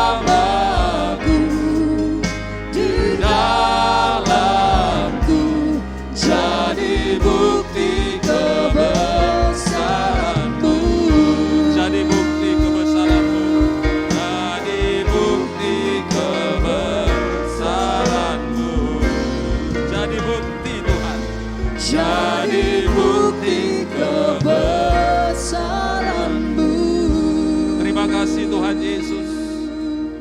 di dalamku, jadi bukti kebesaran-Mu. Jadi bukti kebesaran-Mu. Jadi bukti kebesaran-Mu. Jadi bukti Tuhan. Jadi bukti kebesaran-Mu. Terima kasih Tuhan Yesus.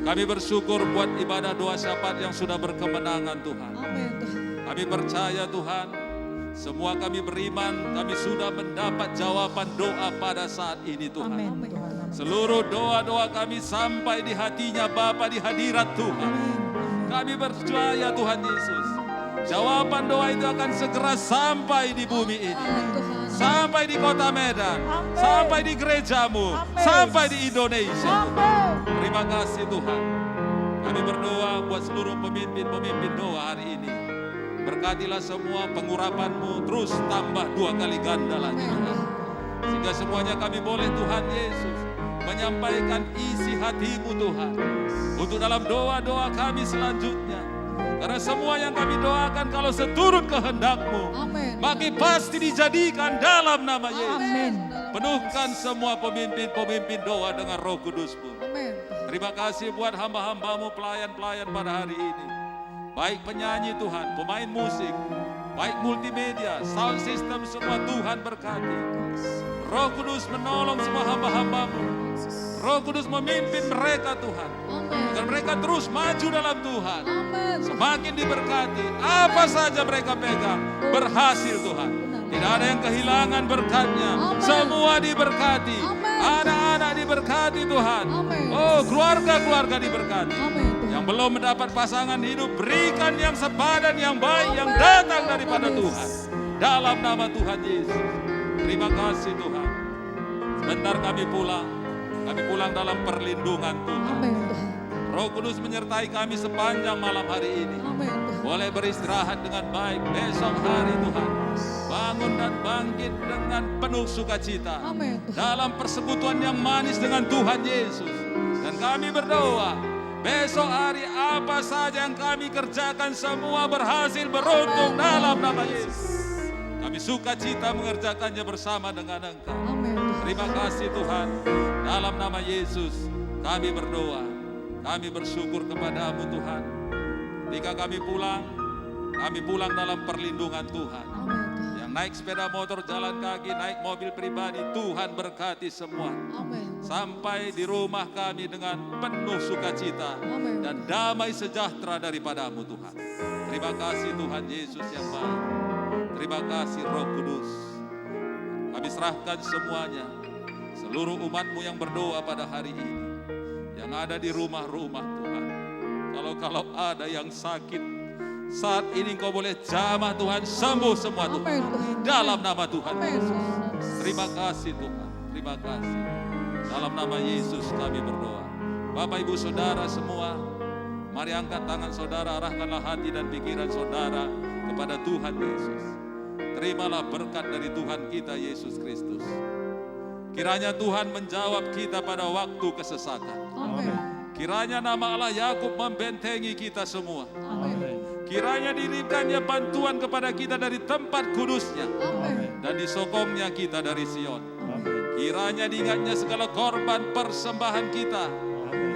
Kami bersyukur buat ibadah doa syafaat yang sudah berkemenangan Tuhan. Amin Tuhan. Kami percaya Tuhan, semua kami beriman, kami sudah mendapat jawaban doa pada saat ini Tuhan. Amin Tuhan. Seluruh doa-doa kami sampai di hatinya Bapa, di hadirat Tuhan. Kami percaya Tuhan Yesus, jawaban doa itu akan segera sampai di bumi ini. Amin Tuhan. Sampai di kota Medan, Amin. sampai di gerejamu, Amin. sampai di Indonesia. Amin. Terima kasih Tuhan. Kami berdoa buat seluruh pemimpin-pemimpin doa hari ini. Berkatilah semua pengurapan-Mu terus tambah 2 kali ganda lagi Tuhan. Sehingga semuanya kami boleh Tuhan Yesus menyampaikan isi hati-Mu Tuhan. Untuk dalam doa-doa kami selanjutnya. Karena semua yang kami doakan kalau seturut kehendak-Mu, Amin. maka pasti dijadikan dalam nama Yesus. Amin. Penuhkan semua pemimpin-pemimpin doa dengan Roh Kudus-Mu. Amin. Terima kasih buat hamba-hamba-Mu, pelayan-pelayan pada hari ini. Baik penyanyi Tuhan, pemain musik, baik multimedia, sound system, semua Tuhan berkati. Roh Kudus menolong semua hamba-hamba-Mu. Roh Kudus memimpin mereka Tuhan. Amin. Agar mereka terus maju dalam Tuhan. Amin. Semakin diberkati, apa saja mereka pegang, berhasil Tuhan. Tidak ada yang kehilangan berkatnya. Amin. Semua diberkati. Amin. Anak-anak diberkati Tuhan. Amin. Oh, keluarga-keluarga diberkati. Amin Tuhan. Yang Yang belum mendapat pasangan hidup, berikan yang sepadan, yang baik, yang datang daripada Tuhan. Dalam nama Tuhan Yesus. Terima kasih Tuhan. Sebentar kami pulang dalam perlindungan Tuhan. Amin Tuhan. Roh Kudus menyertai kami sepanjang malam hari ini. Amin Tuhan. Boleh beristirahat dengan baik besok hari Tuhan. Bangun dan bangkit dengan penuh sukacita. Amin Tuhan. Dalam persekutuan yang manis dengan Tuhan Yesus. Dan kami berdoa, besok hari apa saja yang kami kerjakan semua berhasil beruntung dalam nama Yesus. Kami sukacita mengerjakannya bersama dengan Engkau. Amin Tuhan. Terima kasih Tuhan. Dalam nama Yesus kami berdoa. Kami bersyukur kepadamu Tuhan. Ketika kami pulang dalam perlindungan Tuhan. Amin Tuhan. Yang naik sepeda motor, jalan kaki, naik mobil pribadi, Tuhan berkati semua. Amin. Sampai di rumah kami dengan penuh sukacita Amin. dan damai sejahtera daripadamu Tuhan. Terima kasih Tuhan Yesus yang baik. Terima kasih Roh Kudus. Kami serahkan semuanya, seluruh umat-Mu yang berdoa pada hari ini, yang ada di rumah-rumah Tuhan. Kalau ada yang sakit, saat ini Engkau boleh jamah Tuhan, sembuh semua Tuhan. Amin, Tuhan. Dalam nama Tuhan Amin. Yesus. Terima kasih Tuhan, terima kasih. Dalam nama Yesus kami berdoa. Bapak Ibu Saudara semua, mari angkat tangan saudara, arahkanlah hati dan pikiran saudara kepada Tuhan Yesus. Terimalah berkat dari Tuhan kita Yesus Kristus. Kiranya Tuhan menjawab kita pada waktu kesesakan. Amin. Kiranya nama Allah Yakub membentengi kita semua. Amin. Kiranya dilimpahkannya bantuan kepada kita dari tempat kudusnya. Amin. Dan disokongnya kita dari Sion. Kiranya diingatnya segala korban persembahan kita.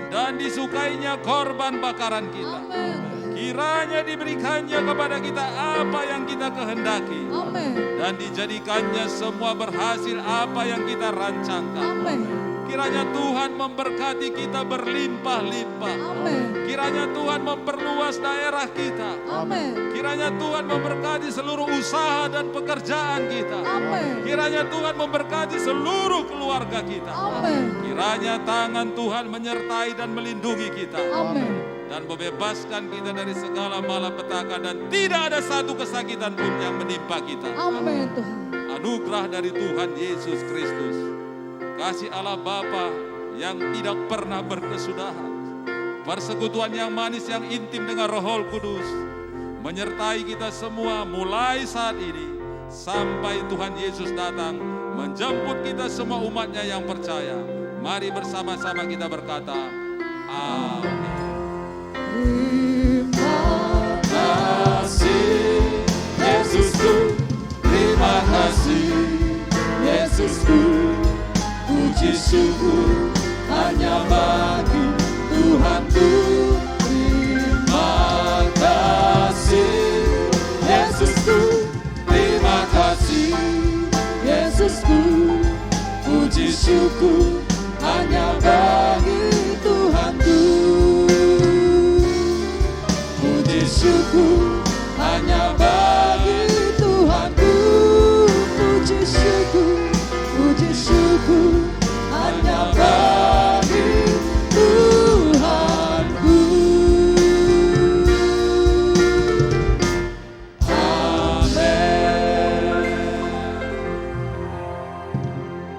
Dan disukainya korban bakaran kita. Amin. Kiranya diberikannya kepada kita apa yang kita kehendaki. Amin. Dan dijadikannya semua berhasil apa yang kita rancangkan. Amin. Kiranya Tuhan memberkati kita berlimpah-limpah. Amin. Kiranya Tuhan memperluas daerah kita. Amin. Kiranya Tuhan memberkati seluruh usaha dan pekerjaan kita. Amin. Kiranya Tuhan memberkati seluruh keluarga kita. Amin. Kiranya tangan Tuhan menyertai dan melindungi kita. Amin. Dan membebaskan kita dari segala malapetaka dan tidak ada satu kesakitan pun yang menimpa kita. Amin Tuhan. Anugerah dari Tuhan Yesus Kristus, kasih Allah Bapa yang tidak pernah berkesudahan, persekutuan yang manis yang intim dengan Roh Kudus menyertai kita semua mulai saat ini sampai Tuhan Yesus datang menjemput kita semua umatnya yang percaya. Mari bersama-sama kita berkata, amin. Terima kasih Yesusku, terima kasih Yesusku, puji syukur hanya bagi Tuhanku. Terima kasih Yesusku, terima kasih Yesusku, puji syukur hanya bagi